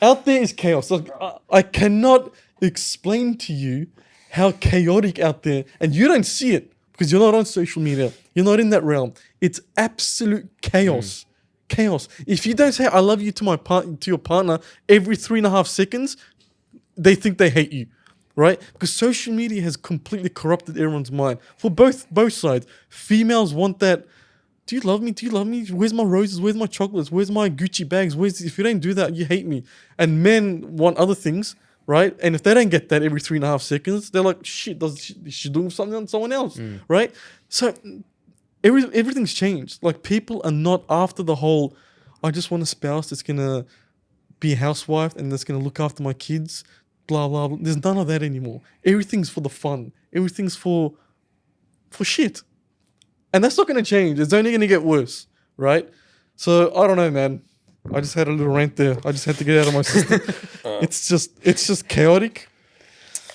is chaos. Like, I cannot explain to you how chaotic out there, and you don't see it because you're not on social media. You're not in that realm. It's absolute chaos. Chaos. If you don't say I love you to your partner every 3.5 seconds, they think they hate you, right? Because social media has completely corrupted everyone's mind for both sides. Females want that. Do you love me? Do you love me? Where's my roses? Where's my chocolates? Where's my Gucci bags? If you don't do that, you hate me. And men want other things, right? And if they don't get that every 3.5 seconds, they're like, shit, is she doing something on someone else, right? So everything's changed. Like, people are not after the whole, I just want a spouse that's going to be a housewife and that's going to look after my kids, blah, blah, blah. There's none of that anymore. Everything's for the fun. Everything's for shit. And that's not going to change. It's only going to get worse, right? So, I don't know, man. I just had a little rant there. I just had to get out of my system. It's just chaotic.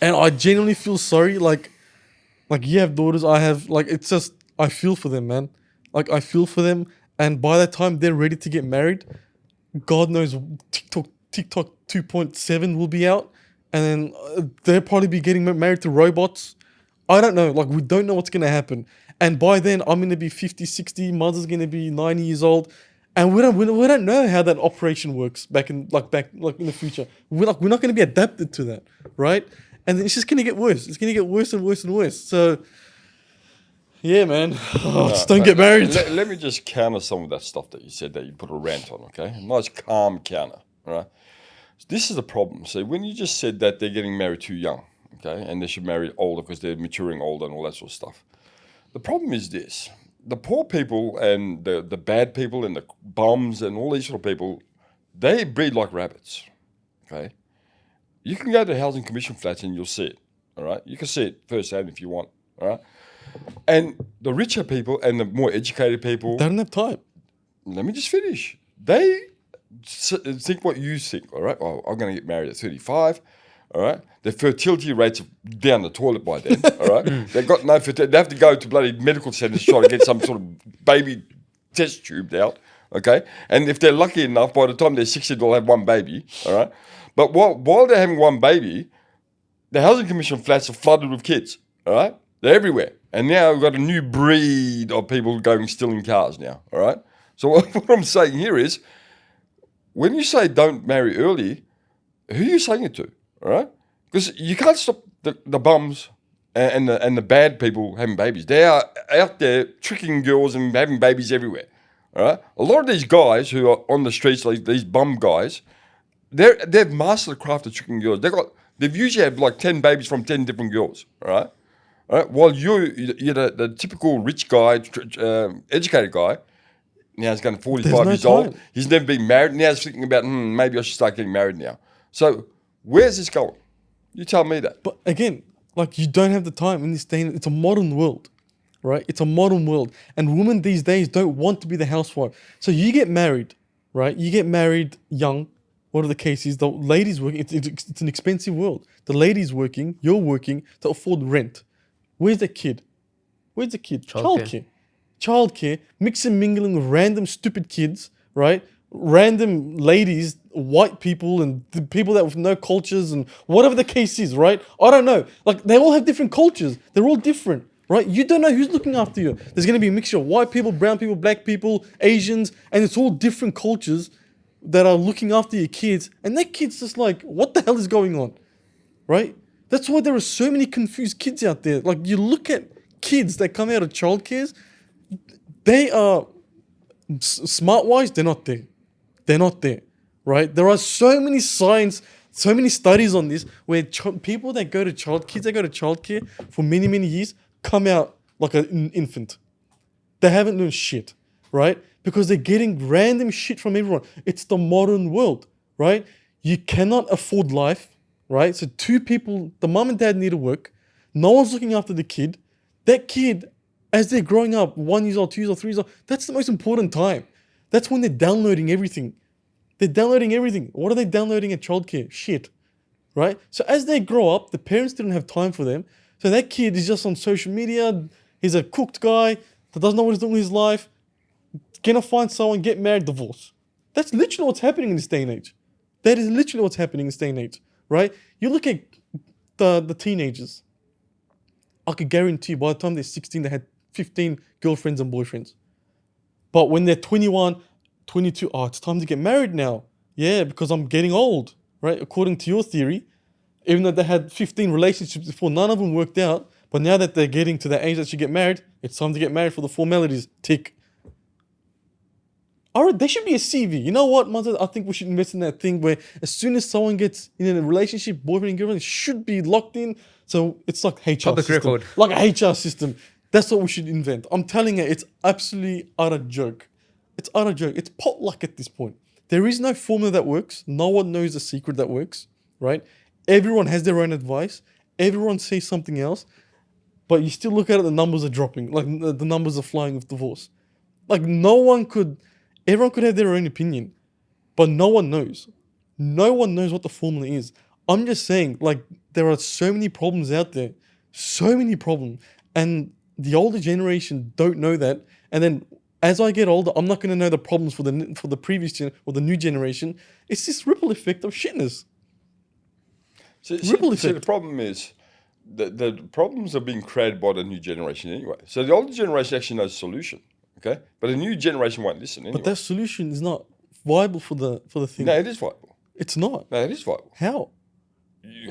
And I genuinely feel sorry. Like you have daughters, I have, like, it's just, I feel for them, man. Like, I feel for them. And by that time they're ready to get married, God knows TikTok 2.7 will be out. And then they'll probably be getting married to robots. I don't know. Like, we don't know what's going to happen. And by then, I'm going to be 50, 60. Mother's going to be 90 years old. And we don't know how that operation works back in the future. We're not going to be adapted to that, right? And it's just going to get worse. It's going to get worse and worse and worse. So, yeah, man. Just don't get married. Let me just counter some of that stuff that you said that you put a rant on, okay? A nice, calm counter, all right? This is the problem. See, when you just said that they're getting married too young, okay, and they should marry older because they're maturing older and all that sort of stuff. The problem is this. The poor people and the bad people and the bums and all these sort of people, they breed like rabbits, okay? You can go to housing commission flats and you'll see it, all right? You can see it firsthand if you want, all right? And the richer people and the more educated people... They don't have time. Let me just finish. They think what you think, all right? Oh, I'm going to get married at 35, all right? Their fertility rates are down the toilet by then, all right? They've got no fertility. They have to go to bloody medical centres to try to get some sort of baby test tube out, okay? And if they're lucky enough, by the time they're 60, they'll have one baby, all right? But while they're having one baby, the housing commission flats are flooded with kids, all right? They're everywhere. And now we've got a new breed of people going stealing cars now, all right? So what I'm saying here is, when you say don't marry early, who are you saying it to, all right? Because you can't stop the bums and the bad people having babies. They are out there tricking girls and having babies everywhere. All right, a lot of these guys who are on the streets, like these bum guys, they've mastered the craft of tricking girls. They've usually had like 10 babies from 10 different girls. All right. While you're the typical rich guy, educated guy. Now he's going 45 years old. He's never been married. Now he's thinking about maybe I should start getting married now. So where's this going? You tell me that. But again, like you don't have the time in this day. It's a modern world, right? It's a modern world, and women these days don't want to be the housewife. So you get married, right? You get married young. What are the cases? The ladies working. It's an expensive world. The ladies working. You're working to afford rent. Where's the kid? Where's the kid? Childcare, mix and mingling with random stupid kids, right? Random ladies, white people, and the people that with no cultures and whatever the case is, right? I don't know. Like they all have different cultures. They're all different, right? You don't know who's looking after you. There's going to be a mixture of white people, brown people, black people, Asians, and it's all different cultures that are looking after your kids. And that kid's just like, what the hell is going on, right? That's why there are so many confused kids out there. Like you look at kids that come out of childcares. They are smart-wise, they're not there. They're not there, right? There are so many signs, so many studies on this where people that go to kids that go to childcare for many, many years come out like an infant. They haven't learned shit, right? Because they're getting random shit from everyone. It's the modern world, right? You cannot afford life, right? So two people, the mom and dad need to work. No one's looking after the kid. That kid, as they're growing up, 1 year old, 2 years old, 3 years old, that's the most important time. That's when they're downloading everything. They're downloading everything. What are they downloading at childcare? Shit, right? So as they grow up, the parents didn't have time for them. So that kid is just on social media. He's a cooked guy that doesn't know what he's doing with his life. Gonna find someone, get married, divorce. That's literally what's happening in this day and age. That is literally what's happening in this day and age, right? You look at the teenagers. I could guarantee you by the time they're 16, they had 15 girlfriends and boyfriends. But when they're 21, 22, it's time to get married now. Yeah, because I'm getting old, right? According to your theory, even though they had 15 relationships before, none of them worked out. But now that they're getting to the age that you get married, it's time to get married for the formalities. Tick. All right, there should be a CV. You know what, Monza? I think we should invest in that thing where as soon as someone gets in a relationship, boyfriend and girlfriend, it should be locked in. So it's like HR Public system. record. Like a HR system. That's what we should invent. I'm telling you, it's absolutely utter joke. It's utter joke. It's potluck at this point. There is no formula that works. No one knows the secret that works, right? Everyone has their own advice. Everyone says something else. But you still look at it, the numbers are dropping. Like the numbers are flying with divorce. Like everyone could have their own opinion. But no one knows. No one knows what the formula is. I'm just saying, like, there are so many problems out there. So many problems. And the older generation don't know that. And then as I get older, I'm not going to know the problems for the previous or the new generation. It's this ripple effect of shitness. See, the problem is the problems are being created by the new generation anyway. So the older generation actually knows the solution, okay? But the new generation won't listen anyway. But that solution is not viable for the thing. No, it is viable. It's not. No, it is viable. How?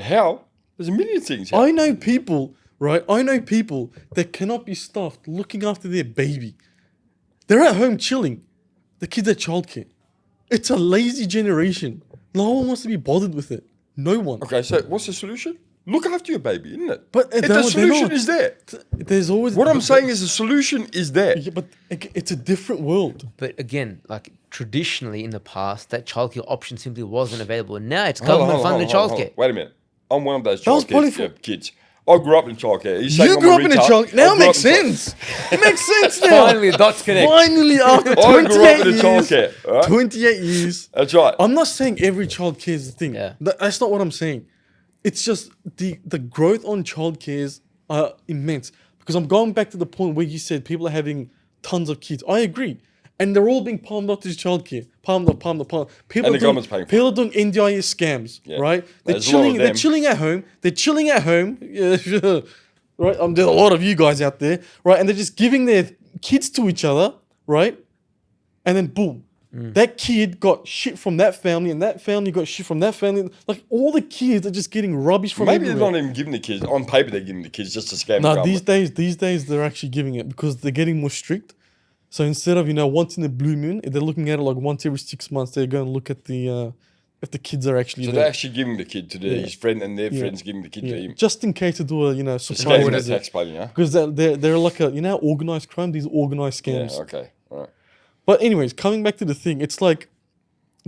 How? There's a million things. I know people, right? I know people that cannot be stuffed looking after their baby. They're at home chilling. The kids at childcare. It's a lazy generation. No one wants to be bothered with it. No one. Okay, so what's the solution? Look after your baby, isn't it? But the solution is there. There's always... What I'm saying is the solution is there. Yeah, but it's a different world. But again, like traditionally in the past, that childcare option simply wasn't available. And now it's government-funded childcare. Wait a minute. I'm one of those That was probably childcare kids. I grew up in childcare. You grew up in a childcare. Now it makes sense. It makes sense now. Finally, the dots connect. Finally, after I grew up 28 in a years. childcare. Right? 28 years. That's right. I'm not saying every childcare is the thing. Yeah. That's not what I'm saying. It's just the growth on childcares are immense. Because I'm going back to the point where you said people are having tons of kids. I agree. And they're all being palmed off to childcare. Palmed off. And the government's paying for it. People are doing NDIS scams, right? They're chilling at home. Yeah, right? There's a lot of you guys out there, right? And they're just giving their kids to each other, right? And then boom, That kid got shit from that family, and that family got shit from that family. Like all the kids are just getting rubbish from Maybe everywhere. they're not even giving the kids on paper. They're giving the kids just to scam. No, the government. these days they're actually giving it because they're getting more strict. So instead of once in a blue moon, if they're looking at it like once every 6 months, they're going to look at the if the kids are actually So there. they're actually giving the kid to his friend, and their friends giving the kid to him. Just in case to do a surprise Scamming that visit. taxpayer, yeah. Because they're like a organized crime. These organized scams. Yeah. Okay. All right. But anyways, coming back to the thing, it's like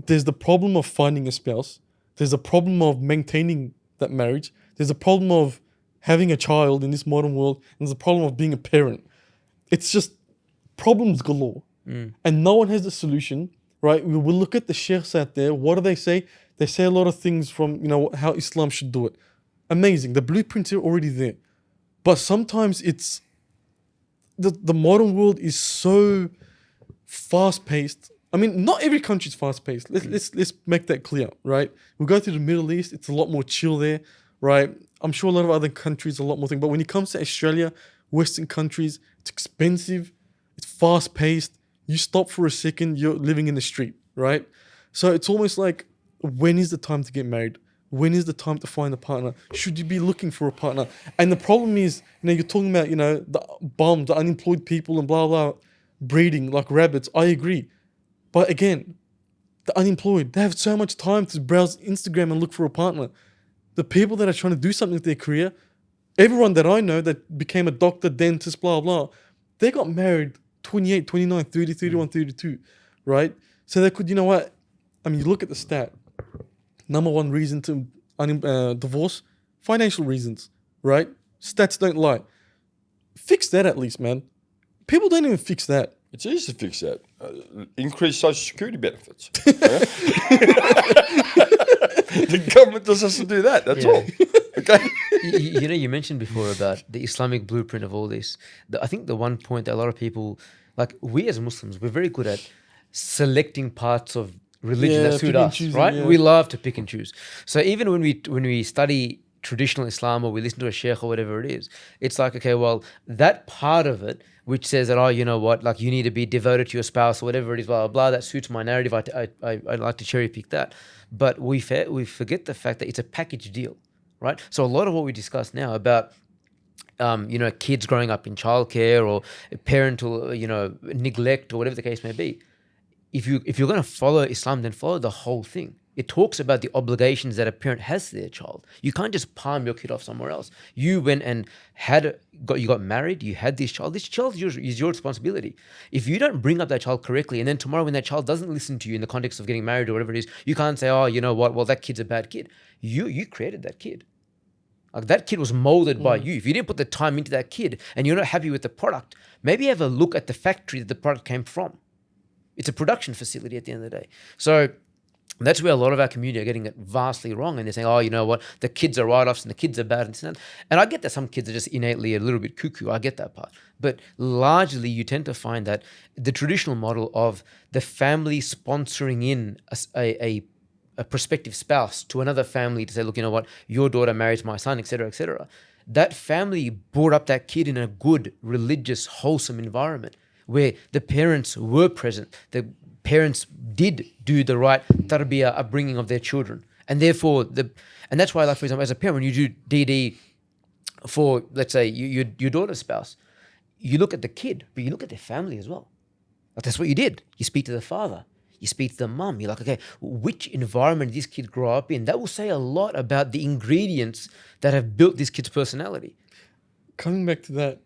there's the problem of finding a spouse. There's a problem of maintaining that marriage. There's a problem of having a child in this modern world. And there's a problem of being a parent. It's just problems galore. And no one has the solution, right? We will look at the sheikhs out there. What do they say? They say a lot of things from, how Islam should do it. Amazing. The blueprints are already there. But sometimes it's... The modern world is so fast-paced. I mean, not every country is fast-paced. Let's make that clear, right? We go to the Middle East, it's a lot more chill there, right? I'm sure a lot of other countries a lot more thing. But when it comes to Australia, Western countries, it's expensive, it's fast-paced. You stop for a second, you're living in the street, right? So it's almost like, when is the time to get married? When is the time to find a partner? Should you be looking for a partner? And the problem is, you're talking about, the bums, the unemployed people and blah, blah, breeding like rabbits. I agree. But again, the unemployed, they have so much time to browse Instagram and look for a partner. The people that are trying to do something with their career, everyone that I know that became a doctor, dentist, blah, blah, they got married 28, 29, 30, 31, 32, right? So they could, you look at the stat. Number one reason to divorce, financial reasons, right? Stats don't lie. Fix that at least, man. People don't even fix that. It's easy to fix that. Increase social security benefits. The government just has to do that. That's all. Okay. You mentioned before about the Islamic blueprint of all this. I think the one point that a lot of people, like we as Muslims, we're very good at selecting parts of religion that suit us, right? Yeah. We love to pick and choose. So even when we study traditional Islam or we listen to a sheikh or whatever it is, it's like, okay, well, that part of it which says that, you know what, like you need to be devoted to your spouse or whatever it is, blah, blah, blah, that suits my narrative. I like to cherry pick that. But we forget the fact that it's a package deal, right? So a lot of what we discuss now about kids growing up in childcare or parental, neglect or whatever the case may be, if you're going to follow Islam, then follow the whole thing. It talks about the obligations that a parent has to their child. You can't just palm your kid off somewhere else. You went and you got married, you had this child. This child is your responsibility. If you don't bring up that child correctly, and then tomorrow when that child doesn't listen to you in the context of getting married or whatever it is, you can't say, oh, you know what, well, that kid's a bad kid. You created that kid. Like that kid was molded by you. If you didn't put the time into that kid and you're not happy with the product, maybe have a look at the factory that the product came from. It's a production facility at the end of the day. So that's where a lot of our community are getting it vastly wrong. And they're saying, oh, you know what, the kids are write-offs and the kids are bad. And I get that some kids are just innately a little bit cuckoo. I get that part. But largely, you tend to find that the traditional model of the family sponsoring in a prospective spouse to another family to say, look, you know what, your daughter marries my son, etc., that family brought up that kid in a good, religious, wholesome environment where the parents were present. The parents did do the right tarbiyah upbringing of their children. And therefore, and that's why, like, for example, as a parent, when you do DD for, let's say, your daughter's spouse, you look at the kid, but you look at their family as well. Like, that's what you did. You speak to the father. You speak to the mum. You're like, okay, which environment did this kid grow up in? That will say a lot about the ingredients that have built this kid's personality. Coming back to that,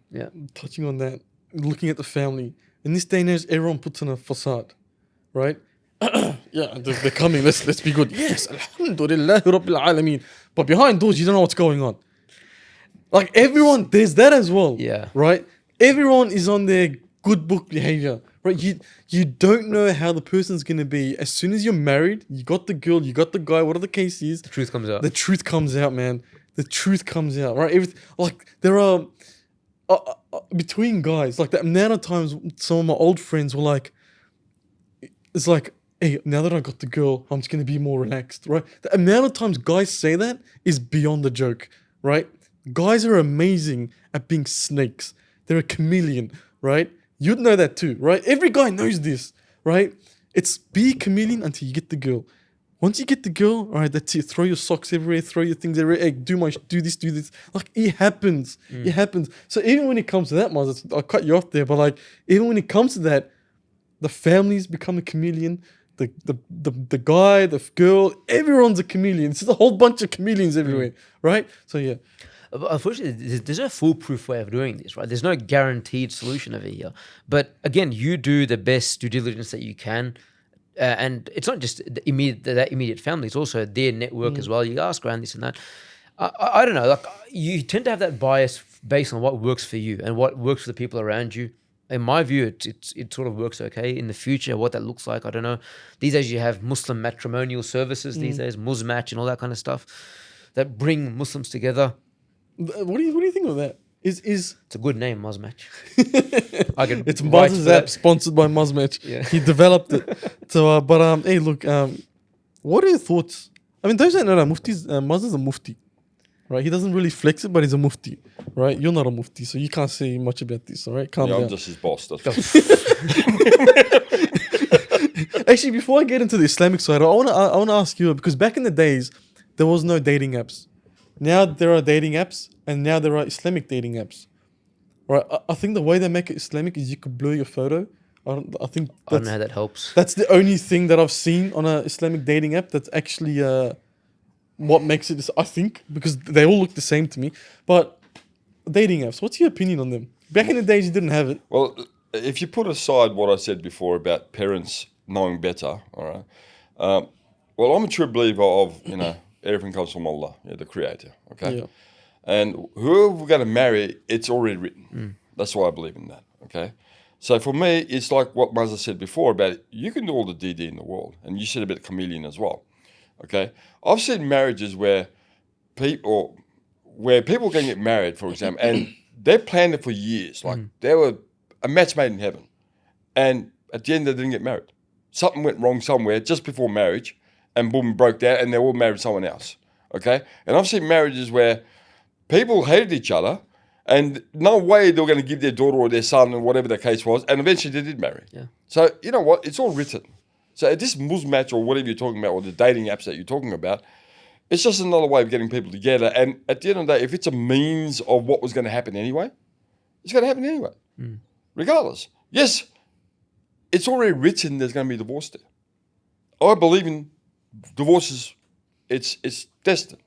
touching on that, looking at the family. In this day and age, everyone puts on a facade, right? They're coming. Let's be good. Yes, alhamdulillah, rabbil alameen. But behind doors, you don't know what's going on. Like everyone, there's that as well. Yeah. Right? Everyone is on their good book behavior. Right? You don't know how the person's gonna be. As soon as you're married, you got the girl, you got the guy, whatever the case is. The truth comes out. The truth comes out, man. The truth comes out. Right? There are between guys, like the amount of times some of my old friends were like, it's like, hey, now that I got the girl, I'm just going to be more relaxed, right? The amount of times guys say that is beyond the joke, right? Guys are amazing at being snakes. They're a chameleon, right? You'd know that too, right? Every guy knows this, right? It's be a chameleon until you get the girl. Once you get the girl, all right, that's it. Throw your socks everywhere, throw your things everywhere. Hey, do this. Like, it happens. It happens. So even when it comes to that, Maz, I'll cut you off there, but like, even when it comes to that, the families become a chameleon. The guy, the girl, everyone's a chameleon. It's just a whole bunch of chameleons everywhere, right? So yeah. But unfortunately, there's no foolproof way of doing this, right? There's no guaranteed solution over here. But again, you do the best due diligence that you can. And it's not just the immediate family, it's also their network as well. You ask around this and that. I don't know, like, you tend to have that bias based on what works for you and what works for the people around you. In my view, it sort of works okay. In the future, what that looks like, I don't know. These days you have Muslim matrimonial services these days, Muzmatch and all that kind of stuff that bring Muslims together. What do you think of that? Is It's a good name, Muzmatch. I can It's write Muz's for that. app sponsored by Muzmatch. Yeah. He developed it. So, hey, look, what are your thoughts? I mean, those that know that Muz is a mufti, right? He doesn't really flex it, but he's a mufti, right? You're not a mufti, so you can't say much about this, all right? Calm Yeah, down. I'm just his boss. That's Actually, before I get into the Islamic side, I wanna ask you, because back in the days, there was no dating apps. Now there are dating apps, and now there are Islamic dating apps. Right? I think the way they make it Islamic is you could blur your photo. I think I don't know how that helps. that's the only thing that I've seen on a Islamic dating app that's actually what makes it. I think, because they all look the same to me. But dating apps, what's your opinion on them? Back in the days, you didn't have it. Well, if you put aside what I said before about parents knowing better, all right. Well, I'm a true believer of, everything comes from Allah, the Creator. Okay. Yeah. And whoever we're going to marry, it's already written. That's why I believe in that. Okay. So for me, it's like what Mazza said before about it. You can do all the DD in the world, and you said about chameleon as well. Okay. I've seen marriages where people can get married, for example, and they planned it for years. Like they were a match made in heaven, and at the end they didn't get married. Something went wrong somewhere just before marriage, and boom, broke down, and they all married someone else. Okay. And I've seen marriages where people hated each other, and no way they were going to give their daughter or their son, or whatever the case was, and eventually they did marry. Yeah. So, you know what? It's all written. So this Muzmatch or whatever you're talking about, or the dating apps that you're talking about, it's just another way of getting people together. And at the end of the day, if it's a means of what was going to happen anyway, it's going to happen anyway, regardless. Yes, it's already written there's going to be divorce there. I believe in divorces. It's destined,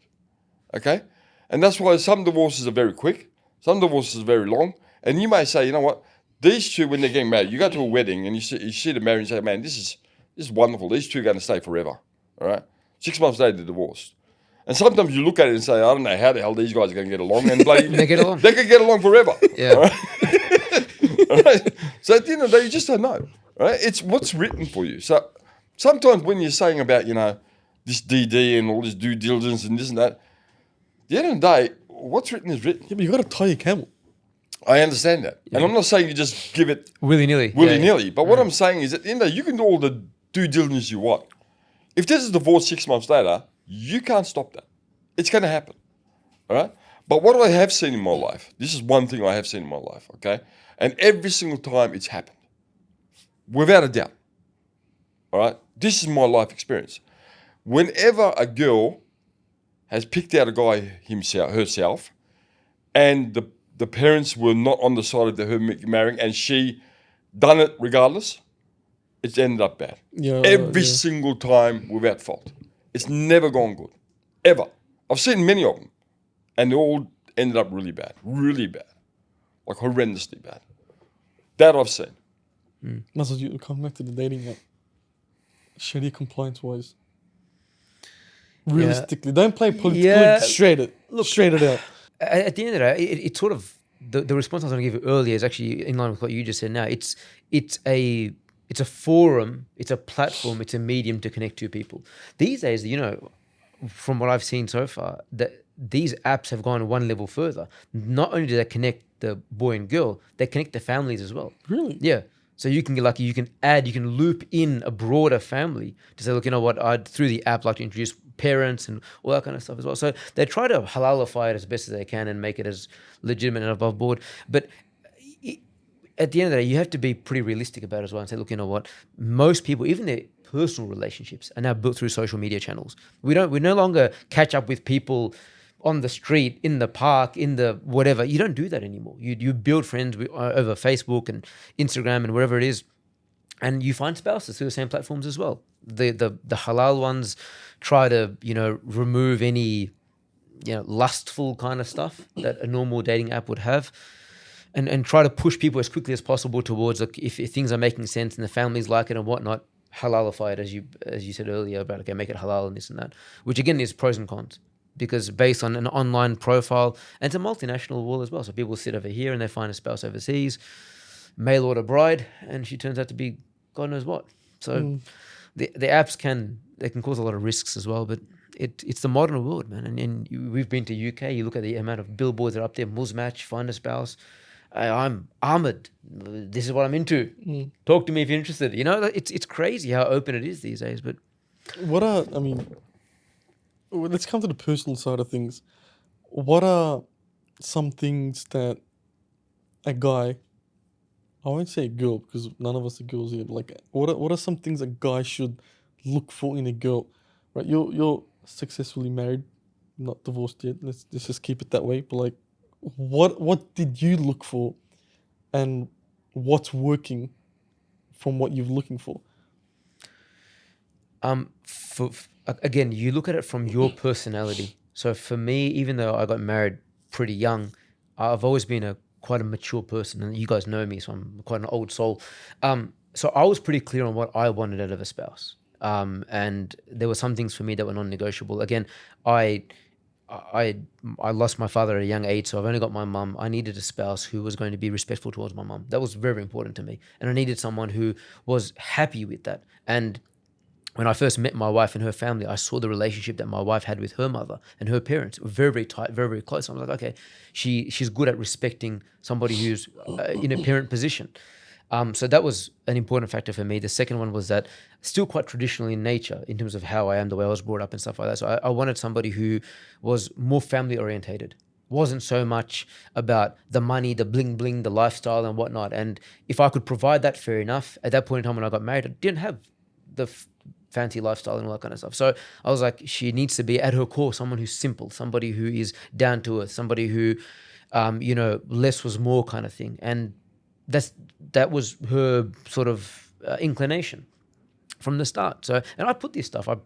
okay? And that's why some divorces are very quick, some divorces are very long. And you may say, you know what, these two, when they're getting married, you go to a wedding and you see the marriage and you say, man, this is wonderful. These two are going to stay forever, all right? 6 months later, they're divorced. And sometimes you look at it and say, I don't know how the hell these guys are going to get along. And bloody, They get along. They could get along forever. Yeah. All right? All right? So at the end of the day, you just don't know, right? It's what's written for you. So sometimes when you're saying about, this DD and all this due diligence and this and that, at the end of the day, what's written is written. Yeah, but you got to tie your camel. I understand that. And I'm not saying you just give it Willy-nilly. willy-nilly. But what I'm saying is at the end of the day, you can do all the due diligence you want. If there's a divorce 6 months later, you can't stop that. It's going to happen. All right? But what I have seen in my life, this is one thing I have seen in my life, okay? And every single time it's happened, without a doubt. All right? This is my life experience. Whenever a girl has picked out a guy herself, and the parents were not on the side of her marrying, and she done it regardless, it's ended up bad. Yeah, Every single time without fault. It's never gone good. Ever. I've seen many of them. And they all ended up really bad. Really bad. Like horrendously bad. That I've seen. Mazza, you come back to the dating app. Sharia compliance wise. Realistically, don't play politically. Yeah. Straight it out. At the end of the day, it's sort of the response I was going to give you earlier is actually in line with what you just said. Now it's a forum, it's a platform, it's a medium to connect two people. These days, from what I've seen so far, that these apps have gone one level further. Not only do they connect the boy and girl, they connect the families as well. Really? Yeah. So you can loop in a broader family to say, look, you know what, I'd through the app like to introduce parents and all that kind of stuff as well. So they try to halalify it as best as they can and make it as legitimate and above board. But at the end of the day, you have to be pretty realistic about it as well and say, look, you know what? Most people, even their personal relationships, are now built through social media channels. We no longer catch up with people on the street, in the park, in the whatever. You don't do that anymore. You build friends over Facebook and Instagram and wherever it is, and you find spouses through the same platforms as well. The halal ones try to remove any lustful kind of stuff that a normal dating app would have. And try to push people as quickly as possible towards, like, if things are making sense and the families like it and whatnot, halalify it, as you said earlier about, okay, make it halal and this and that, which again is pros and cons, because based on an online profile, and it's a multinational world as well. So people sit over here and they find a spouse overseas, mail order bride, and she turns out to be God knows what. So the apps can cause a lot of risks as well, but it's the modern world, man. And we've been to UK. You look at the amount of billboards that are up there: Muzmatch, find a spouse. I'm Ahmed. This is what I'm into. Talk to me if you're interested. It's crazy how open it is these days. But let's come to the personal side of things. What are some things that a guy, I won't say a girl because none of us are girls here, but like what are some things a guy should look for in a girl? Right, you're successfully married, not divorced yet. Let's just keep it that way. But like, what did you look for, and what's working from what you're looking for? Again, you look at it from your personality. So for me, even though I got married pretty young, I've always been quite a mature person, and you guys know me, so I'm quite an old soul. So I was pretty clear on what I wanted out of a spouse. And there were some things for me that were non-negotiable. Again, I lost my father at a young age, so I've only got my mum. I needed a spouse who was going to be respectful towards my mum. That was very important to me. And I needed someone who was happy with that. And when I first met my wife and her family, I saw the relationship that my wife had with her mother and her parents. Very, very tight, very, very close. I was like, okay, she's good at respecting somebody who's in a parent position. So that was an important factor for me. The second one was that still quite traditional in nature in terms of how I am, the way I was brought up and stuff like that. So I wanted somebody who was more family orientated, wasn't so much about the money, the bling bling, the lifestyle and whatnot. And if I could provide that, fair enough. At that point in time when I got married, I didn't have the fancy lifestyle and all that kind of stuff. So I was like, she needs to be at her core someone who's simple, somebody who is down to earth, somebody who, less was more kind of thing. And that was her sort of inclination from the start. So, and I put this stuff on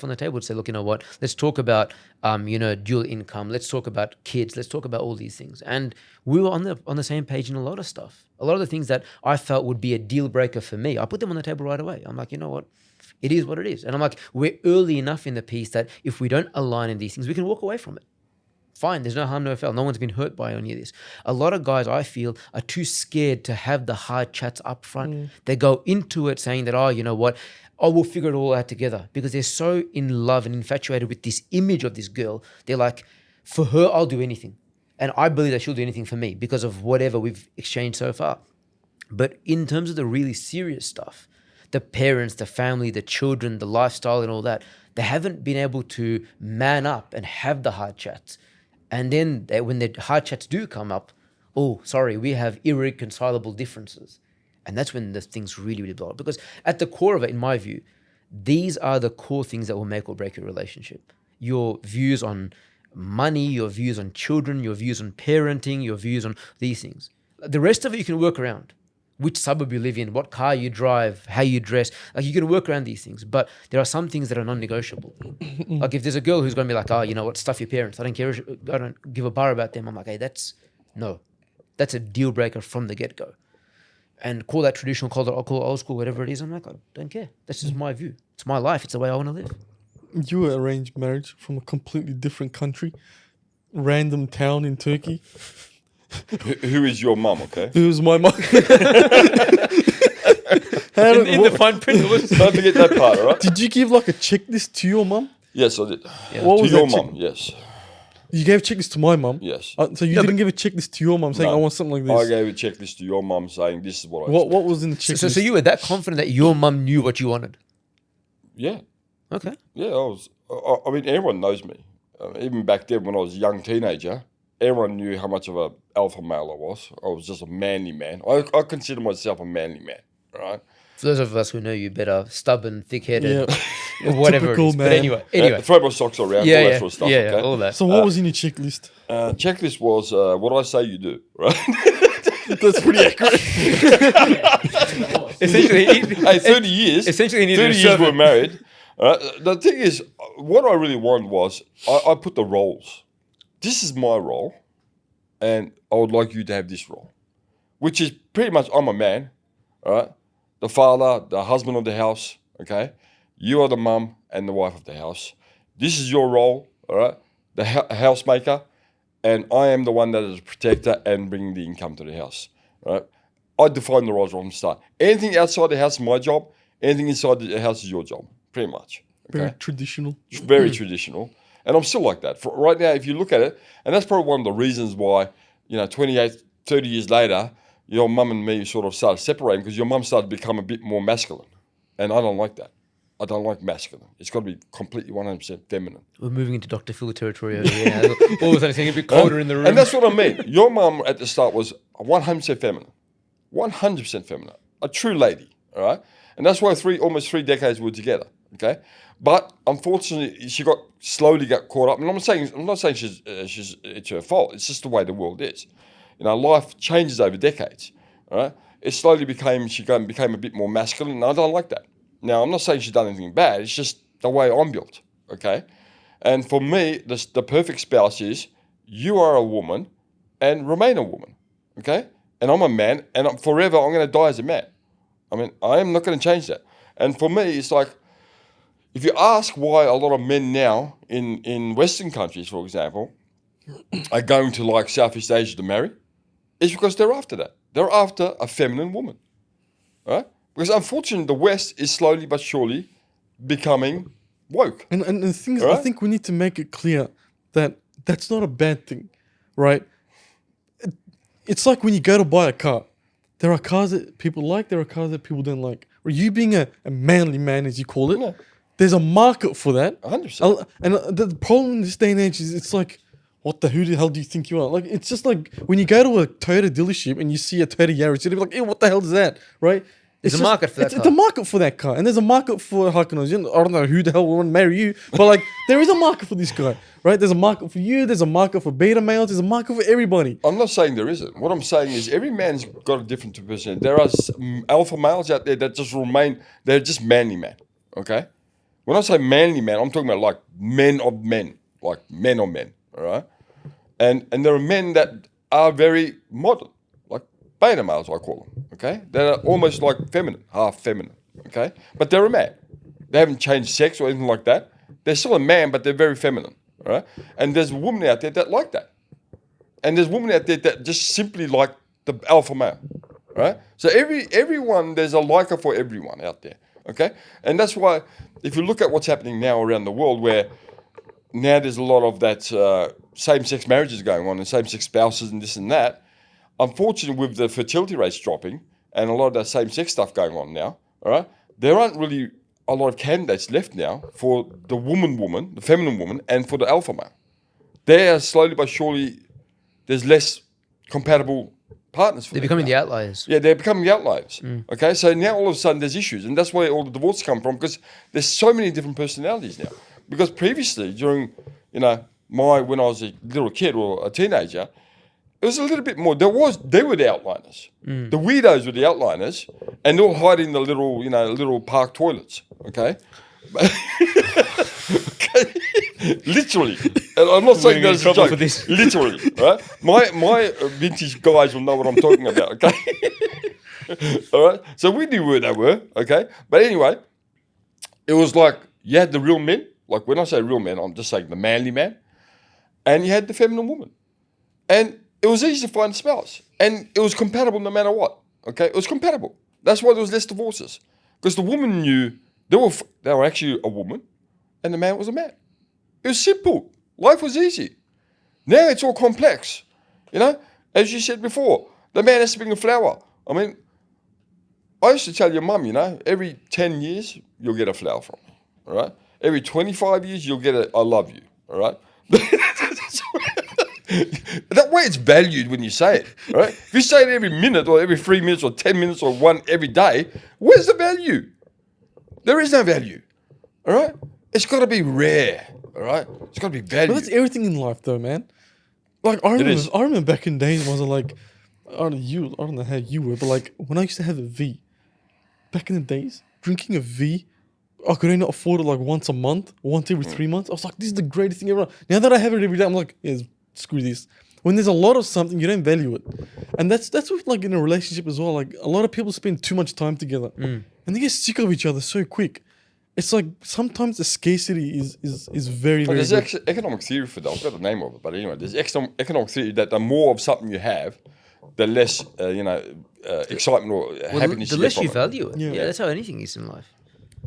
the table to say, look, you know what, let's talk about, dual income. Let's talk about kids. Let's talk about all these things. And we were on the same page in a lot of stuff. A lot of the things that I felt would be a deal breaker for me, I put them on the table right away. I'm like, you know what, it is what it is. And I'm like, we're early enough in the piece that if we don't align in these things, we can walk away from it. Fine, there's no harm, no foul. No one's been hurt by any of this. A lot of guys, I feel, are too scared to have the hard chats up front. They go into it saying that, oh, you know what, we'll figure it all out together, because they're so in love and infatuated with this image of this girl. They're like, for her, I'll do anything. And I believe that she'll do anything for me because of whatever we've exchanged so far. But in terms of the really serious stuff, the parents, the family, the children, the lifestyle and all that, they haven't been able to man up and have the hard chats. And then when the hard chats do come up, oh, sorry, we have irreconcilable differences. And that's when the things really, really blow up. Because at the core of it, in my view, these are the core things that will make or break your relationship. Your views on money, your views on children, your views on parenting, your views on these things. The rest of it you can work around. Which suburb you live in, what car you drive, how you dress. Like, you can work around these things. But there are some things that are non-negotiable. Like, if there's a girl who's going to be like, oh, you know what, stuff your parents. I don't care. I don't give a bar about them. I'm like, hey, that's a deal breaker from the get-go. And call that traditional, call old school, whatever it is. I'm like, I don't care. That's just my view. It's my life. It's the way I want to live. You were arranged marriage from a completely different country, random town in Turkey. Who is your mum, okay? It was my mum. In the fine print. Don't forget that part, all right? Did you give like a checklist to your mum? Yes, I did. Yeah. What To was your that mum, yes. You gave a checklist to my mum? Yes. So you didn't give a checklist to your mum saying, No. I want something like I this? gave a checklist to your mum saying this is what I What was in the checklist? So you were that confident that your mum knew what you wanted? Yeah. Okay. Yeah, I mean, everyone knows me. Even back then when I was a young teenager, everyone knew how much of a alpha male I was. I was just a manly man. I consider myself a manly man, right? For those of us who know you better, stubborn, thick-headed, Yeah. or whatever it Typical is. But man. anyway. Throw my socks around, Yeah, all that yeah, sort of stuff, yeah, okay? all that. So what was in your checklist? Checklist was what I say you do, right? That's pretty accurate. Essentially, Hey, 30 years. Essentially, he needed 30 a years we were servant. married. The thing is, what I really wanted was I put the roles. This is my role, and I would like you to have this role, which is pretty much I'm a man, all right? The father, the husband of the house, okay? You are the mum and the wife of the house. This is your role, all right? The housemaker, and I am the one that is a protector and bringing the income to the house, all right? I define the roles from the start. Anything outside the house is my job. Anything inside the house is your job, pretty much. Very Okay? traditional. Very traditional. And I'm still like that. For right now, if you look at it, and that's probably one of the reasons why, 28, 30 years later, your mum and me sort of started separating because your mum started to become a bit more masculine. And I don't like that. I don't like masculine. It's got to be completely 100% feminine. We're moving into Dr. Phil territory over here. Now. All of a sudden, it's getting a bit colder in the room. And that's what I mean. Your mum at the start was 100% feminine. 100% feminine. A true lady, all right? And that's why almost three decades we were together, okay? But unfortunately, she slowly got caught up. And I'm not saying it's her fault. It's just the way the world is. Life changes over decades, all right? It slowly became a bit more masculine, and I don't like that. Now, I'm not saying she's done anything bad. It's just the way I'm built, okay? And for me, the perfect spouse is you are a woman and remain a woman, okay? And I'm a man, and forever I'm going to die as a man. I mean, I am not going to change that. And for me, it's like, if you ask why a lot of men now in Western countries, for example, are going to like Southeast Asia to marry, it's because they're after that. They're after a feminine woman, right? Because unfortunately, the West is slowly but surely becoming woke. And the thing is, I Right? think we need to make it clear that that's not a bad thing, right? It's like when you go to buy a car. There are cars that people like, there are cars that people don't like. Or you being a manly man, as you call it, Yeah. there's a market for that. 100%. And the problem in this day and age is it's like, who the hell do you think you are? Like, it's just like when you go to a Toyota dealership and you see a Toyota Yaris, you're like, what the hell is that, right? There's a market for that It's car. a market for that car. And there's a market for Hakunos. I don't know who the hell will want to marry you, but like, there is a market for this guy, right? There's a market for you. There's a market for beta males. There's a market for everybody. I'm not saying there isn't. What I'm saying is every man's got a different personality. There are alpha males out there that just remain, they're just manly men, okay? When I say manly man, I'm talking about like men of men, like men of men, all right? And there are men that are very modern, like beta males, I call them, okay? They're almost like feminine, half feminine, okay? But they're a man. They haven't changed sex or anything like that. They're still a man, but they're very feminine, all right? And there's women out there that like that. And there's women out there that just simply like the alpha male, right? So everyone, there's a liker for everyone out there, okay? And that's why if you look at what's happening now around the world where now there's a lot of that same-sex marriages going on and same-sex spouses and this and that, unfortunately with the fertility rates dropping and a lot of that same-sex stuff going on now, all right, there aren't really a lot of candidates left now for the woman, the feminine woman, and for the alpha male. They are slowly but surely, there's less compatible partners for They're them becoming now. the outliers. Yeah, they're becoming the outliers. Okay, so now all of a sudden there's issues, and that's where all the divorces come from because there's so many different personalities now. Because previously, during when I was a little kid or a teenager, it was a little bit more. They were the outliners. The weirdos were the outliners, and they'll hide in the little park toilets. Okay. Okay. Literally, and I'm not saying gonna that as get in a trouble joke. for this. Literally, right? My vintage guys will know what I'm talking about. Okay. All right. So we knew where they were. Okay. But anyway, it was like you had the real men. Like when I say real men, I'm just saying the manly man, and you had the feminine woman, and it was easy to find a spouse, and it was compatible no matter what. Okay, it was compatible. That's why there was less divorces, because the woman knew they were actually a woman, and the man was a man. It was simple. Life was easy. Now it's all complex. As you said before, the man has to bring a flower. I mean, I used to tell your mum, every 10 years you'll get a flower from me. All right. Every 25 years you'll get a I love you. All right. That way it's valued when you say it, right? If you say it every minute or every 3 minutes or 10 minutes or one every day, where's the value? There is no value, all right? It's got to be rare, all right? It's got to be But valued. that's everything in life, though, man. Like is. I remember back in days, I was like, I don't know how you were, but like when I used to have a V, back in the days, drinking a V, I could only afford it like once a month, once every 3 months. I was like, this is the greatest thing ever. Now that I have it every day, I'm like, yeah, screw this. When there's a lot of something, you don't value it, and that's with like in a relationship as well. Like a lot of people spend too much time together, and they get sick of each other so quick. It's like sometimes the scarcity is very, very There's good. economic theory for that. I've got the name of it, but anyway, there's economic theory that the more of something you have, the less excitement or happiness the you get less from you it. value it. Yeah. Yeah, that's how anything is in life.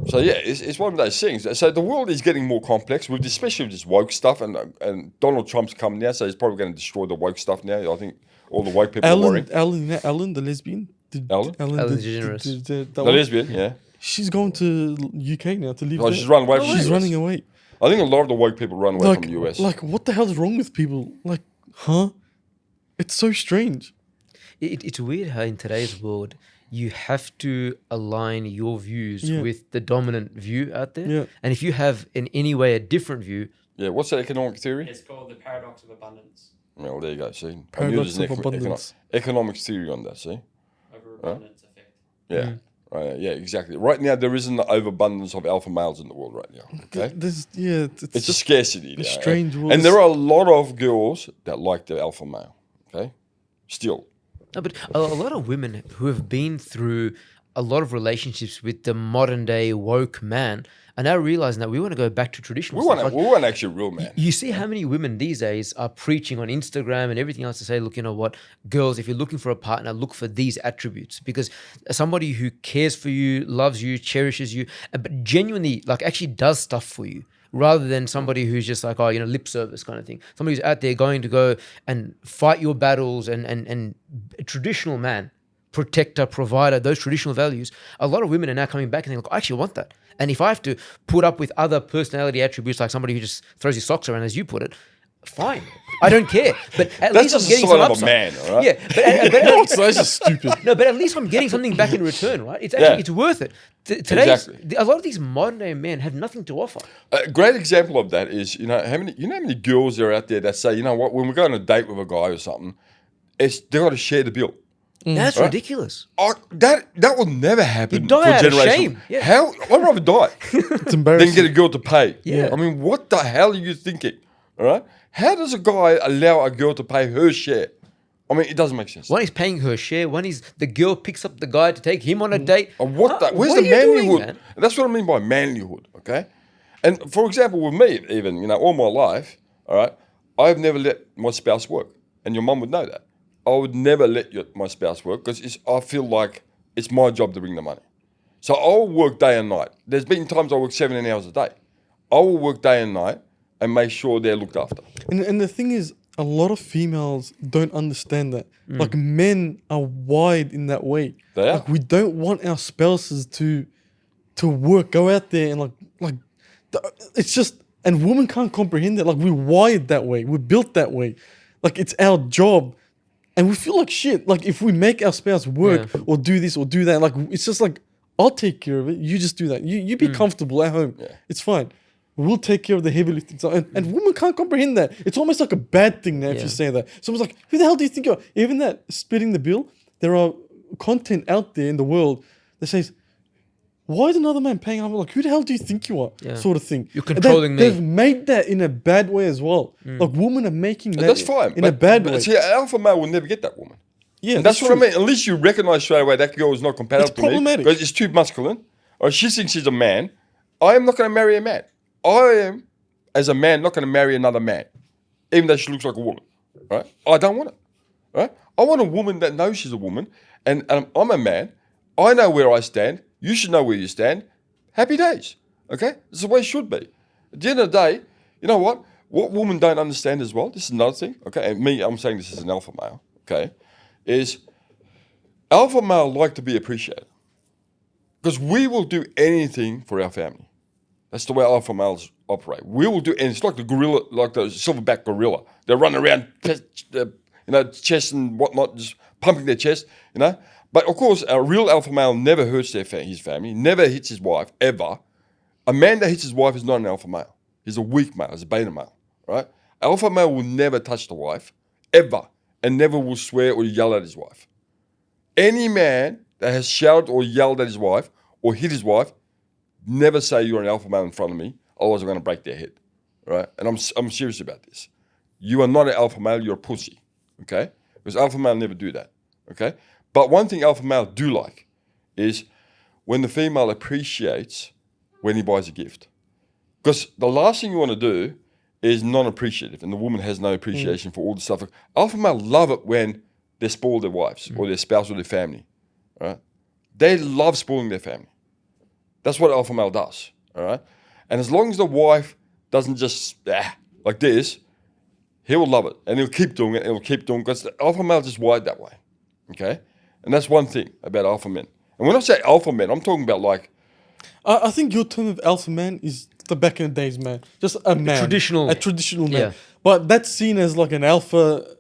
So yeah, it's one of those things. So the world is getting more complex, with especially with this woke stuff, and Donald Trump's coming now, so he's probably going to destroy the woke stuff now. I think all the woke people are worrying. Ellen, the lesbian. Ellen? Ellen DeGeneres. that The one? lesbian, yeah. She's going to UK now to live Oh, there. she's run away from the She's US. running away. I think a lot of the woke people run away Like, from the US. like, what the hell's wrong with people? Like, huh? It's so strange. It's weird how in today's world you have to align your views Yeah. with the dominant view out there. Yeah. And if you have in any way a different view, Yeah, what's that economic theory? It's called the paradox of abundance. Well, there you go. See, Paradox there's of abundance. economic theory on that. See, Overabundance effect. yeah, right, yeah, exactly. Right now, there isn't the overabundance of alpha males in the world right now. Okay, It's it's a just scarcity. a now, strange world. and there are a lot of girls that like the alpha male. Okay, still. no, but a lot of women who have been through a lot of relationships with the modern day woke man are now realizing that we want to go back to traditional stuff. Like, We want actually real man. you see how many women these days are preaching on Instagram and everything else to say, look, you know what, girls, if you're looking for a partner, look for these attributes, because somebody who cares for you, loves you, cherishes you, but genuinely like actually does stuff for you, rather than somebody who's just like, oh, lip service kind of thing. Somebody who's out there going to go and fight your battles and a traditional man, protector, provider, those traditional values. A lot of women are now coming back and they're like, I actually want that. And if I have to put up with other personality attributes, like somebody who just throws his socks around, as you put it, fine. I don't care. But at That's least I'm just a getting sign some of a upside. man, all right? Yeah, That's just stupid. no, but at least I'm getting something back in return, right? It's actually it's worth it. Today's Exactly. a lot of these modern day men have nothing to offer. A great example of that is how many girls are out there that say, you know what, when we go on a date with a guy or something, they got to share the bill. That's Right? ridiculous. Oh, that will never happen. You die for out of generation. shame. Yeah. How? I'd rather die It's than embarrassing. get a girl to pay. Yeah. I mean, what the hell are you thinking? All right. How does a guy allow a girl to pay her share? I mean, it doesn't make sense. One is paying her share. One is the girl picks up the guy to take him on a date. Where's Huh? the What are you doing, manlyhood? man? That's what I mean by manlyhood. Okay. And for example, with me, even all my life, all right, I've never let my spouse work, and your mum would know that. I would never let my spouse work because I feel like it's my job to bring the money. So I'll work day and night. There's been times I work 17 hours a day. I will work day and night and make sure they're looked after. And the thing is, a lot of females don't understand that. Like men are wired in that way. They are. Like we don't want our spouses to work, go out there and it's just, and women can't comprehend that. Like we're wired that way. We're built that way. Like it's our job. And we feel like shit. Like if we make our spouse work or do this or do that, like it's just like, I'll take care of it. You just do that. You be comfortable at home. Yeah. It's fine. We'll take care of the heavy lifting. And women can't comprehend that. It's almost like a bad thing now if you say that. Someone's like, who the hell do you think you are? Even that splitting the bill, there are content out there in the world that says, why is another man paying? I'm like, who the hell do you think you are? Yeah. Sort of thing. You're controlling me. They've made that in a bad way as well. Like women are making that That's fine. in a bad way. See, an alpha male will never get that woman. Yeah, And that's what I true. mean. Unless you recognize straight away that girl is not compatible It's to me problematic. because it's too masculine, or she thinks she's a man. I am not going to marry a man. I am, as a man, not going to marry another man, even though she looks like a woman. Right? I don't want it. Right? I want a woman that knows she's a woman, and I'm a man. I know where I stand. You should know where you stand. Happy days. Okay? This is the way it should be. At the end of the day, you know what? What women don't understand as well, this is another thing, okay? And I'm saying this as an alpha male, okay? Is alpha male like to be appreciated. Because we will do anything for our family. That's the way alpha males operate. We will do, and it's like the gorilla, like the silverback gorilla. They run around, chest and whatnot, just pumping their chest, But of course, a real alpha male never hurts his family, never hits his wife, ever. A man that hits his wife is not an alpha male. He's a weak male, he's a beta male, right? Alpha male will never touch the wife, ever, and never will swear or yell at his wife. Any man that has shouted or yelled at his wife or hit his wife, never say you're an alpha male in front of me, otherwise I'm going to break their head, right? And I'm serious about this. You are not an alpha male, you're a pussy, okay? Because alpha male never do that, okay? But one thing alpha male do like is when the female appreciates when he buys a gift. Because the last thing you want to do is non-appreciative, and the woman has no appreciation for all the stuff. Alpha male love it when they spoil their wives or their spouse or their family, right? They love spoiling their family. That's what alpha male does, all right? And as long as the wife doesn't just like this, he will love it, and he'll keep doing it, and he'll keep doing it, because the alpha male is just wired that way, okay? And that's one thing about alpha men. And when I say alpha men, I'm talking about like... I think your term of alpha man is the back in the days, man. Just a man. A traditional man. Yeah. But that's seen as like an alpha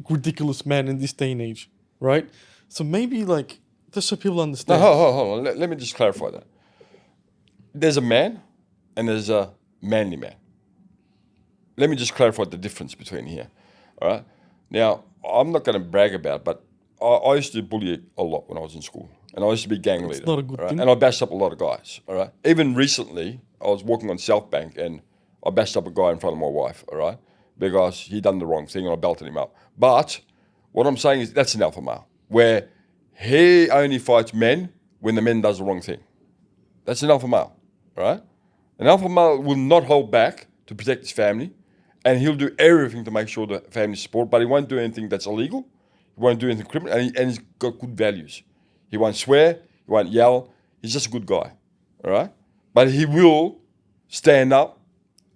ridiculous man in this day and age, right? So maybe like, just so people understand. No, hold on. Let me just clarify that. There's a man and there's a manly man. Let me just clarify the difference between here, all right? Now, I'm not going to brag about it, but I used to bully a lot when I was in school. And I used to be gang leader. It's not a good thing. And I bashed up a lot of guys, all right? Even recently, I was walking on South Bank and I bashed up a guy in front of my wife, all right? Because he done the wrong thing and I belted him up. But what I'm saying is that's an alpha male, where he only fights men when the men does the wrong thing. That's an alpha male, all right? An alpha male will not hold back to protect his family, and he'll do everything to make sure the family's support, but he won't do anything that's illegal. He won't do anything criminal, and he's got good values. He won't swear, he won't yell. He's just a good guy, all right? But he will stand up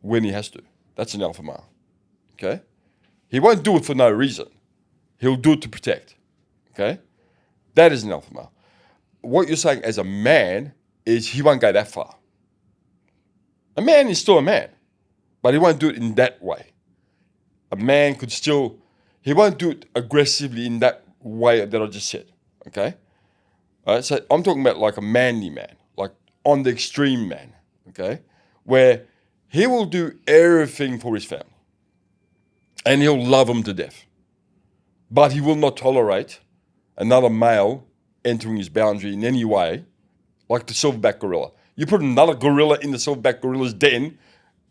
when he has to. That's an alpha male, okay? He won't do it for no reason. He'll do it to protect, okay? That is an alpha male. What you're saying as a man is he won't go that far. A man is still a man, but he won't do it in that way. A man could still, he won't do it aggressively in that way that I just said, okay? All right, so I'm talking about like a manly man, like on the extreme man, okay? Where he will do everything for his family. And he'll love them to death. But he will not tolerate another male entering his boundary in any way, like the silverback gorilla. You put another gorilla in the silverback gorilla's den,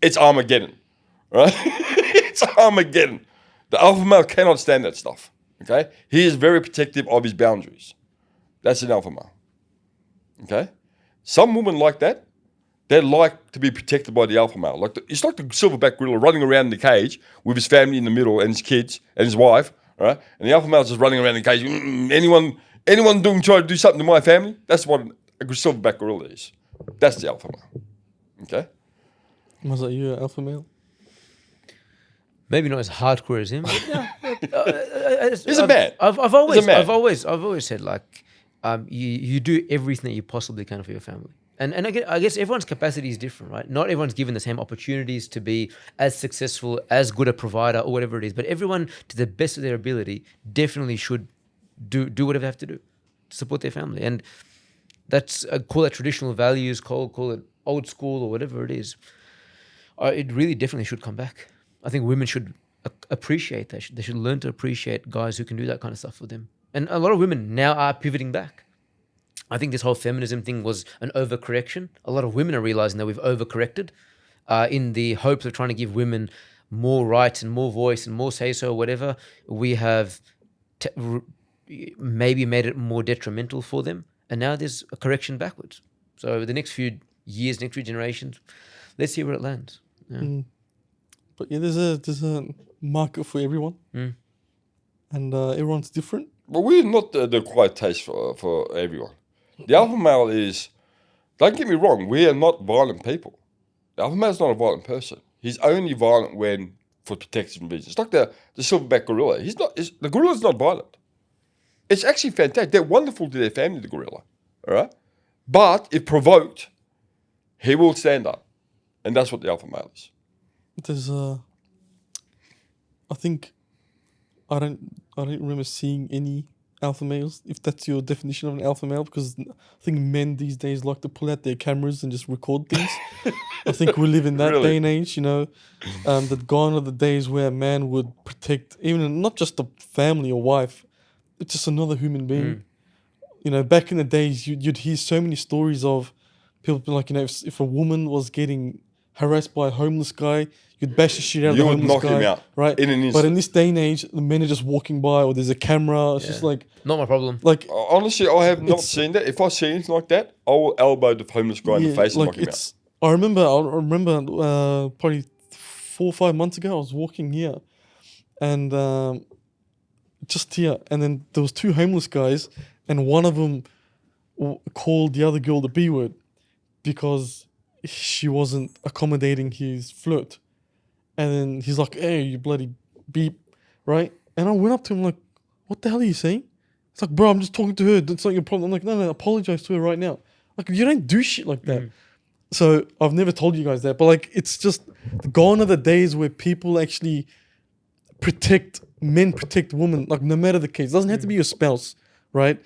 it's Armageddon, right? It's Armageddon. The alpha male cannot stand that stuff, okay? He is very protective of his boundaries. That's an alpha male, okay? Some women like that. They like to be protected by the alpha male. It's like the silverback gorilla running around in the cage with his family in the middle and his kids and his wife, right? And the alpha male's just running around in the cage. Anyone try to do something to my family? That's what a silverback gorilla is. That's the alpha male, okay? Was that you, alpha male? Maybe not as hardcore as him. But yeah, He's a man. I've always said like, you do everything that you possibly can for your family. And I guess everyone's capacity is different, right? Not everyone's given the same opportunities to be as successful, as good a provider, or whatever it is. But everyone, to the best of their ability, definitely should do whatever they have to do to support their family. And that's call it traditional values, call it old school, or whatever it is. It really definitely should come back. I think women should appreciate that. They should learn to appreciate guys who can do that kind of stuff for them. And a lot of women now are pivoting back. I think this whole feminism thing was an overcorrection. A lot of women are realizing that we've overcorrected in the hopes of trying to give women more rights and more voice and more say-so or whatever. We have maybe made it more detrimental for them. And now there's a correction backwards. So over the next few years, next few generations, let's see where it lands. Yeah. But yeah, there's a market for everyone. And everyone's different. Well, we're not the quiet taste for everyone. The alpha male is, don't get me wrong, we are not violent people. The alpha male is not a violent person. He's only violent when for protection reasons. It's like the silverback gorilla. The gorilla is not violent. It's actually fantastic. They're wonderful to their family, the gorilla. All right? But if provoked, he will stand up. And that's what the alpha male is. There's I think I don't remember seeing any alpha males, if that's your definition of an alpha male, because I think men these days like to pull out their cameras and just record things. I think we live in that Really? day and age, you know. That gone are the days where a man would protect even not just a family or wife, it's just another human being. You know, back in the days, you'd hear so many stories of people being like, you know, if a woman was getting harassed by a homeless guy, you'd bash the shit out of You the would homeless knock guy. him out Right? in an But instant. in this day and age, the men are just walking by or there's a camera. It's just like, Not my problem. Honestly, I have not It's- seen that. If I see anything like that, I will elbow the homeless guy in the face and like knock him out. it's. I remember probably 4 or 5 months ago, I was walking here, and just here, and then there was 2 homeless guys, and one of them called the other girl the B word because she wasn't accommodating his flirt, and then he's like, "Hey, you bloody beep," right? And I went up to him like, "What the hell are you saying?" It's like, "Bro, I'm just talking to her. That's not your problem." I'm like, "No, apologize to her right now." Like, you don't do shit like that. So I've never told you guys that, but like, it's just gone are the days where people actually men protect women, like no matter the case. It doesn't have to be your spouse, right?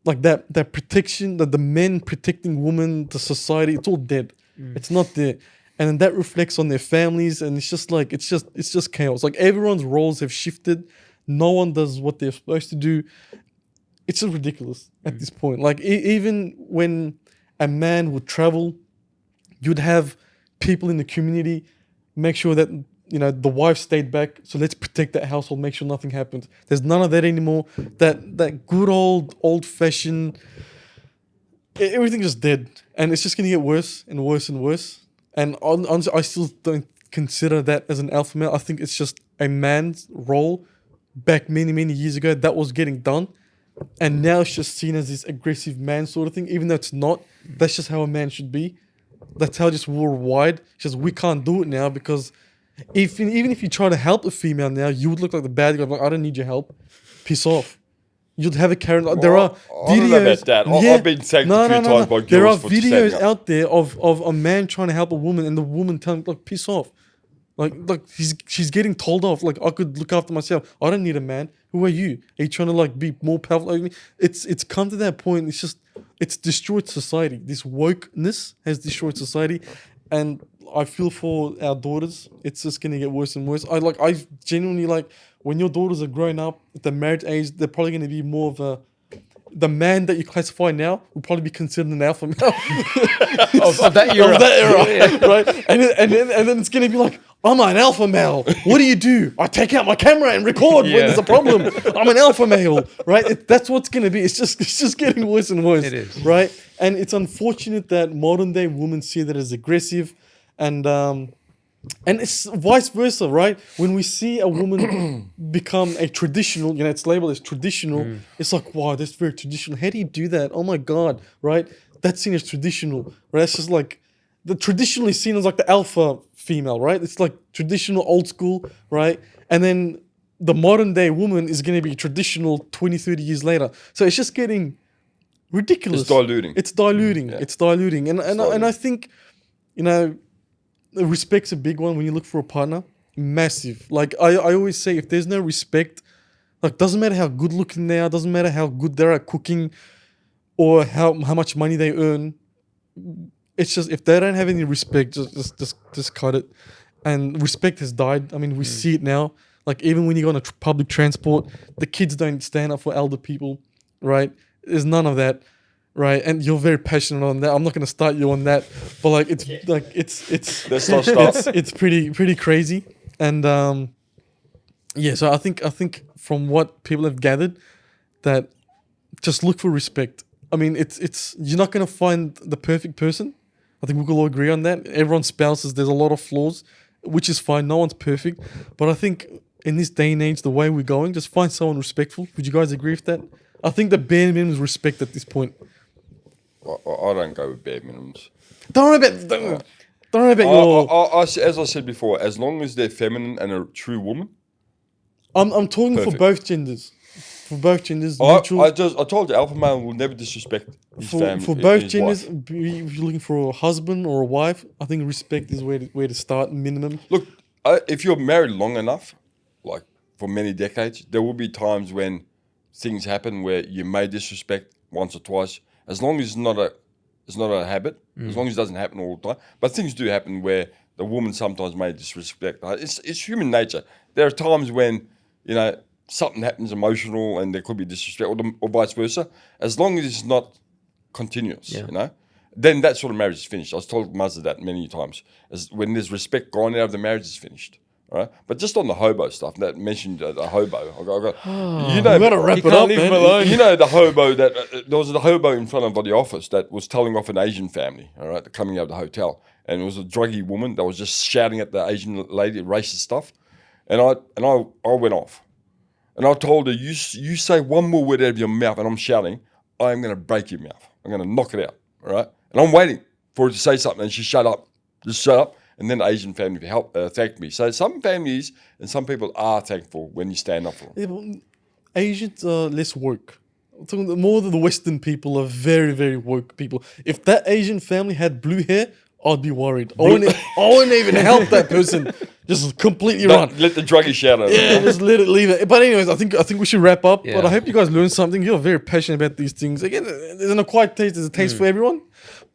Like that protection, that the men protecting women, the society, it's all dead. It's not there. And then that reflects on their families, and it's just like it's just chaos. Like everyone's roles have shifted. No one does what they're supposed to do. It's just ridiculous at this point. Like even when a man would travel, you'd have people in the community make sure that, you know, the wife stayed back, so let's protect that household, make sure nothing happens. There's none of that anymore. That good old fashioned, everything's just dead, and it's just gonna get worse and worse and worse. And honestly, I still don't consider that as an alpha male. I think it's just a man's role back many years ago that was getting done, and now it's just seen as this aggressive man sort of thing, even though it's not. That's just how a man should be. That's how just worldwide. It's just we can't do it now because even if you try to help a female now, you would look like the bad guy. Like, I don't need your help. Piss off. You'd have a Karen. There are I don't know videos. about that. I've been tagged a few times by girls There are for standing videos up. out there of a man trying to help a woman, and the woman telling like piss off. Like she's getting told off. Like, I could look after myself. I don't need a man. Who are you? Are you trying to like be more powerful over me? It's come to that point. It's destroyed society. This wokeness has destroyed society, and I feel for our daughters. It's just gonna get worse and worse. I genuinely like when your daughters are growing up at the marriage age, they're probably gonna be more of the man that you classify now will probably be considered an alpha male Of that era. of that era, right? And then it's gonna be like, I'm an alpha male. What do? I take out my camera and record when there's a problem. I'm an alpha male, right? That's what's gonna be. It's just getting worse and worse. It is. Right? And it's unfortunate that modern day women see that as aggressive, and it's vice versa, right? When we see a woman become a traditional, you know, it's labeled as traditional. It's like, wow, that's very traditional. How do you do that? Oh my God, right? That's seen as traditional, right? It's just like the traditionally seen as like the alpha female, right? It's like traditional, old school, right? And then the modern day woman is going to be traditional 20, 30 years later. So it's just getting ridiculous. It's diluting. It's diluting. Yeah. It's diluting. And diluting. I think, you know, respect's a big one when you look for a partner. Massive. Like I always say, if there's no respect, like doesn't matter how good looking they are, doesn't matter how good they're at cooking or how much money they earn. It's just if they don't have any respect, just cut it. And respect has died. I mean, we see it now. Like even when you go on a public transport, the kids don't stand up for elder people, right? There's none of that. Right, and you're very passionate on that. I'm not gonna start you on that, but like it's Let's not start. it's pretty crazy, and yeah. So I think from what people have gathered, that just look for respect. I mean, it's you're not gonna find the perfect person. I think we can all agree on that. Everyone's spouses, there's a lot of flaws, which is fine. No one's perfect, but I think in this day and age, the way we're going, just find someone respectful. Would you guys agree with that? I think the bare minimum is respect at this point. I don't go with bare minimums. Don't worry about your. As I said before, as long as they're feminine and a true woman, I'm talking for Perfect. both genders. For both genders, mutual. I told you, alpha male will never disrespect his family. For both his genders, wife. if you're looking for a husband or a wife, I think respect is where to start, minimum. Look, if you're married long enough, like for many decades, there will be times when things happen where you may disrespect once or twice. As long as it's not a habit, as long as it doesn't happen all the time. But things do happen where the woman sometimes may disrespect. It's human nature. There are times when, something happens emotional and there could be disrespect or vice versa. As long as it's not continuous, then that sort of marriage is finished. I was told Muzza that many times. When there's respect gone out of the marriage, is finished. Right? But just on the hobo stuff, that mentioned the hobo. I got, You gotta wrap it up, man. You know the hobo that there was a hobo in front of the office that was telling off an Asian family. All right, coming out of the hotel, and it was a druggy woman that was just shouting at the Asian lady racist stuff, and I went off, and I told her, you say one more word out of your mouth, and I'm shouting, I am going to break your mouth. I'm going to knock it out. All right, and I'm waiting for her to say something, and she shut up, just shut up. And then the Asian family thanked me. So some families and some people are thankful when you stand up for them. Yeah, but Asians are less woke. More than the Western people are very, very woke people. If that Asian family had blue hair, I'd be worried. I wouldn't even help that person. Just completely run. Let the druggie shout out. Yeah, just leave it. But anyways, I think we should wrap up. Yeah. But I hope you guys learned something. You're very passionate about these things. Again, there's an acquired taste. There's a taste for everyone.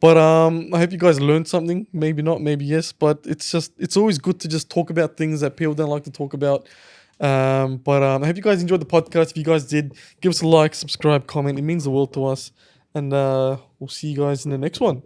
But I hope you guys learned something. Maybe not, maybe yes. But it's always good to just talk about things that people don't like to talk about. But I hope you guys enjoyed the podcast. If you guys did, give us a like, subscribe, comment. It means the world to us. And we'll see you guys in the next one.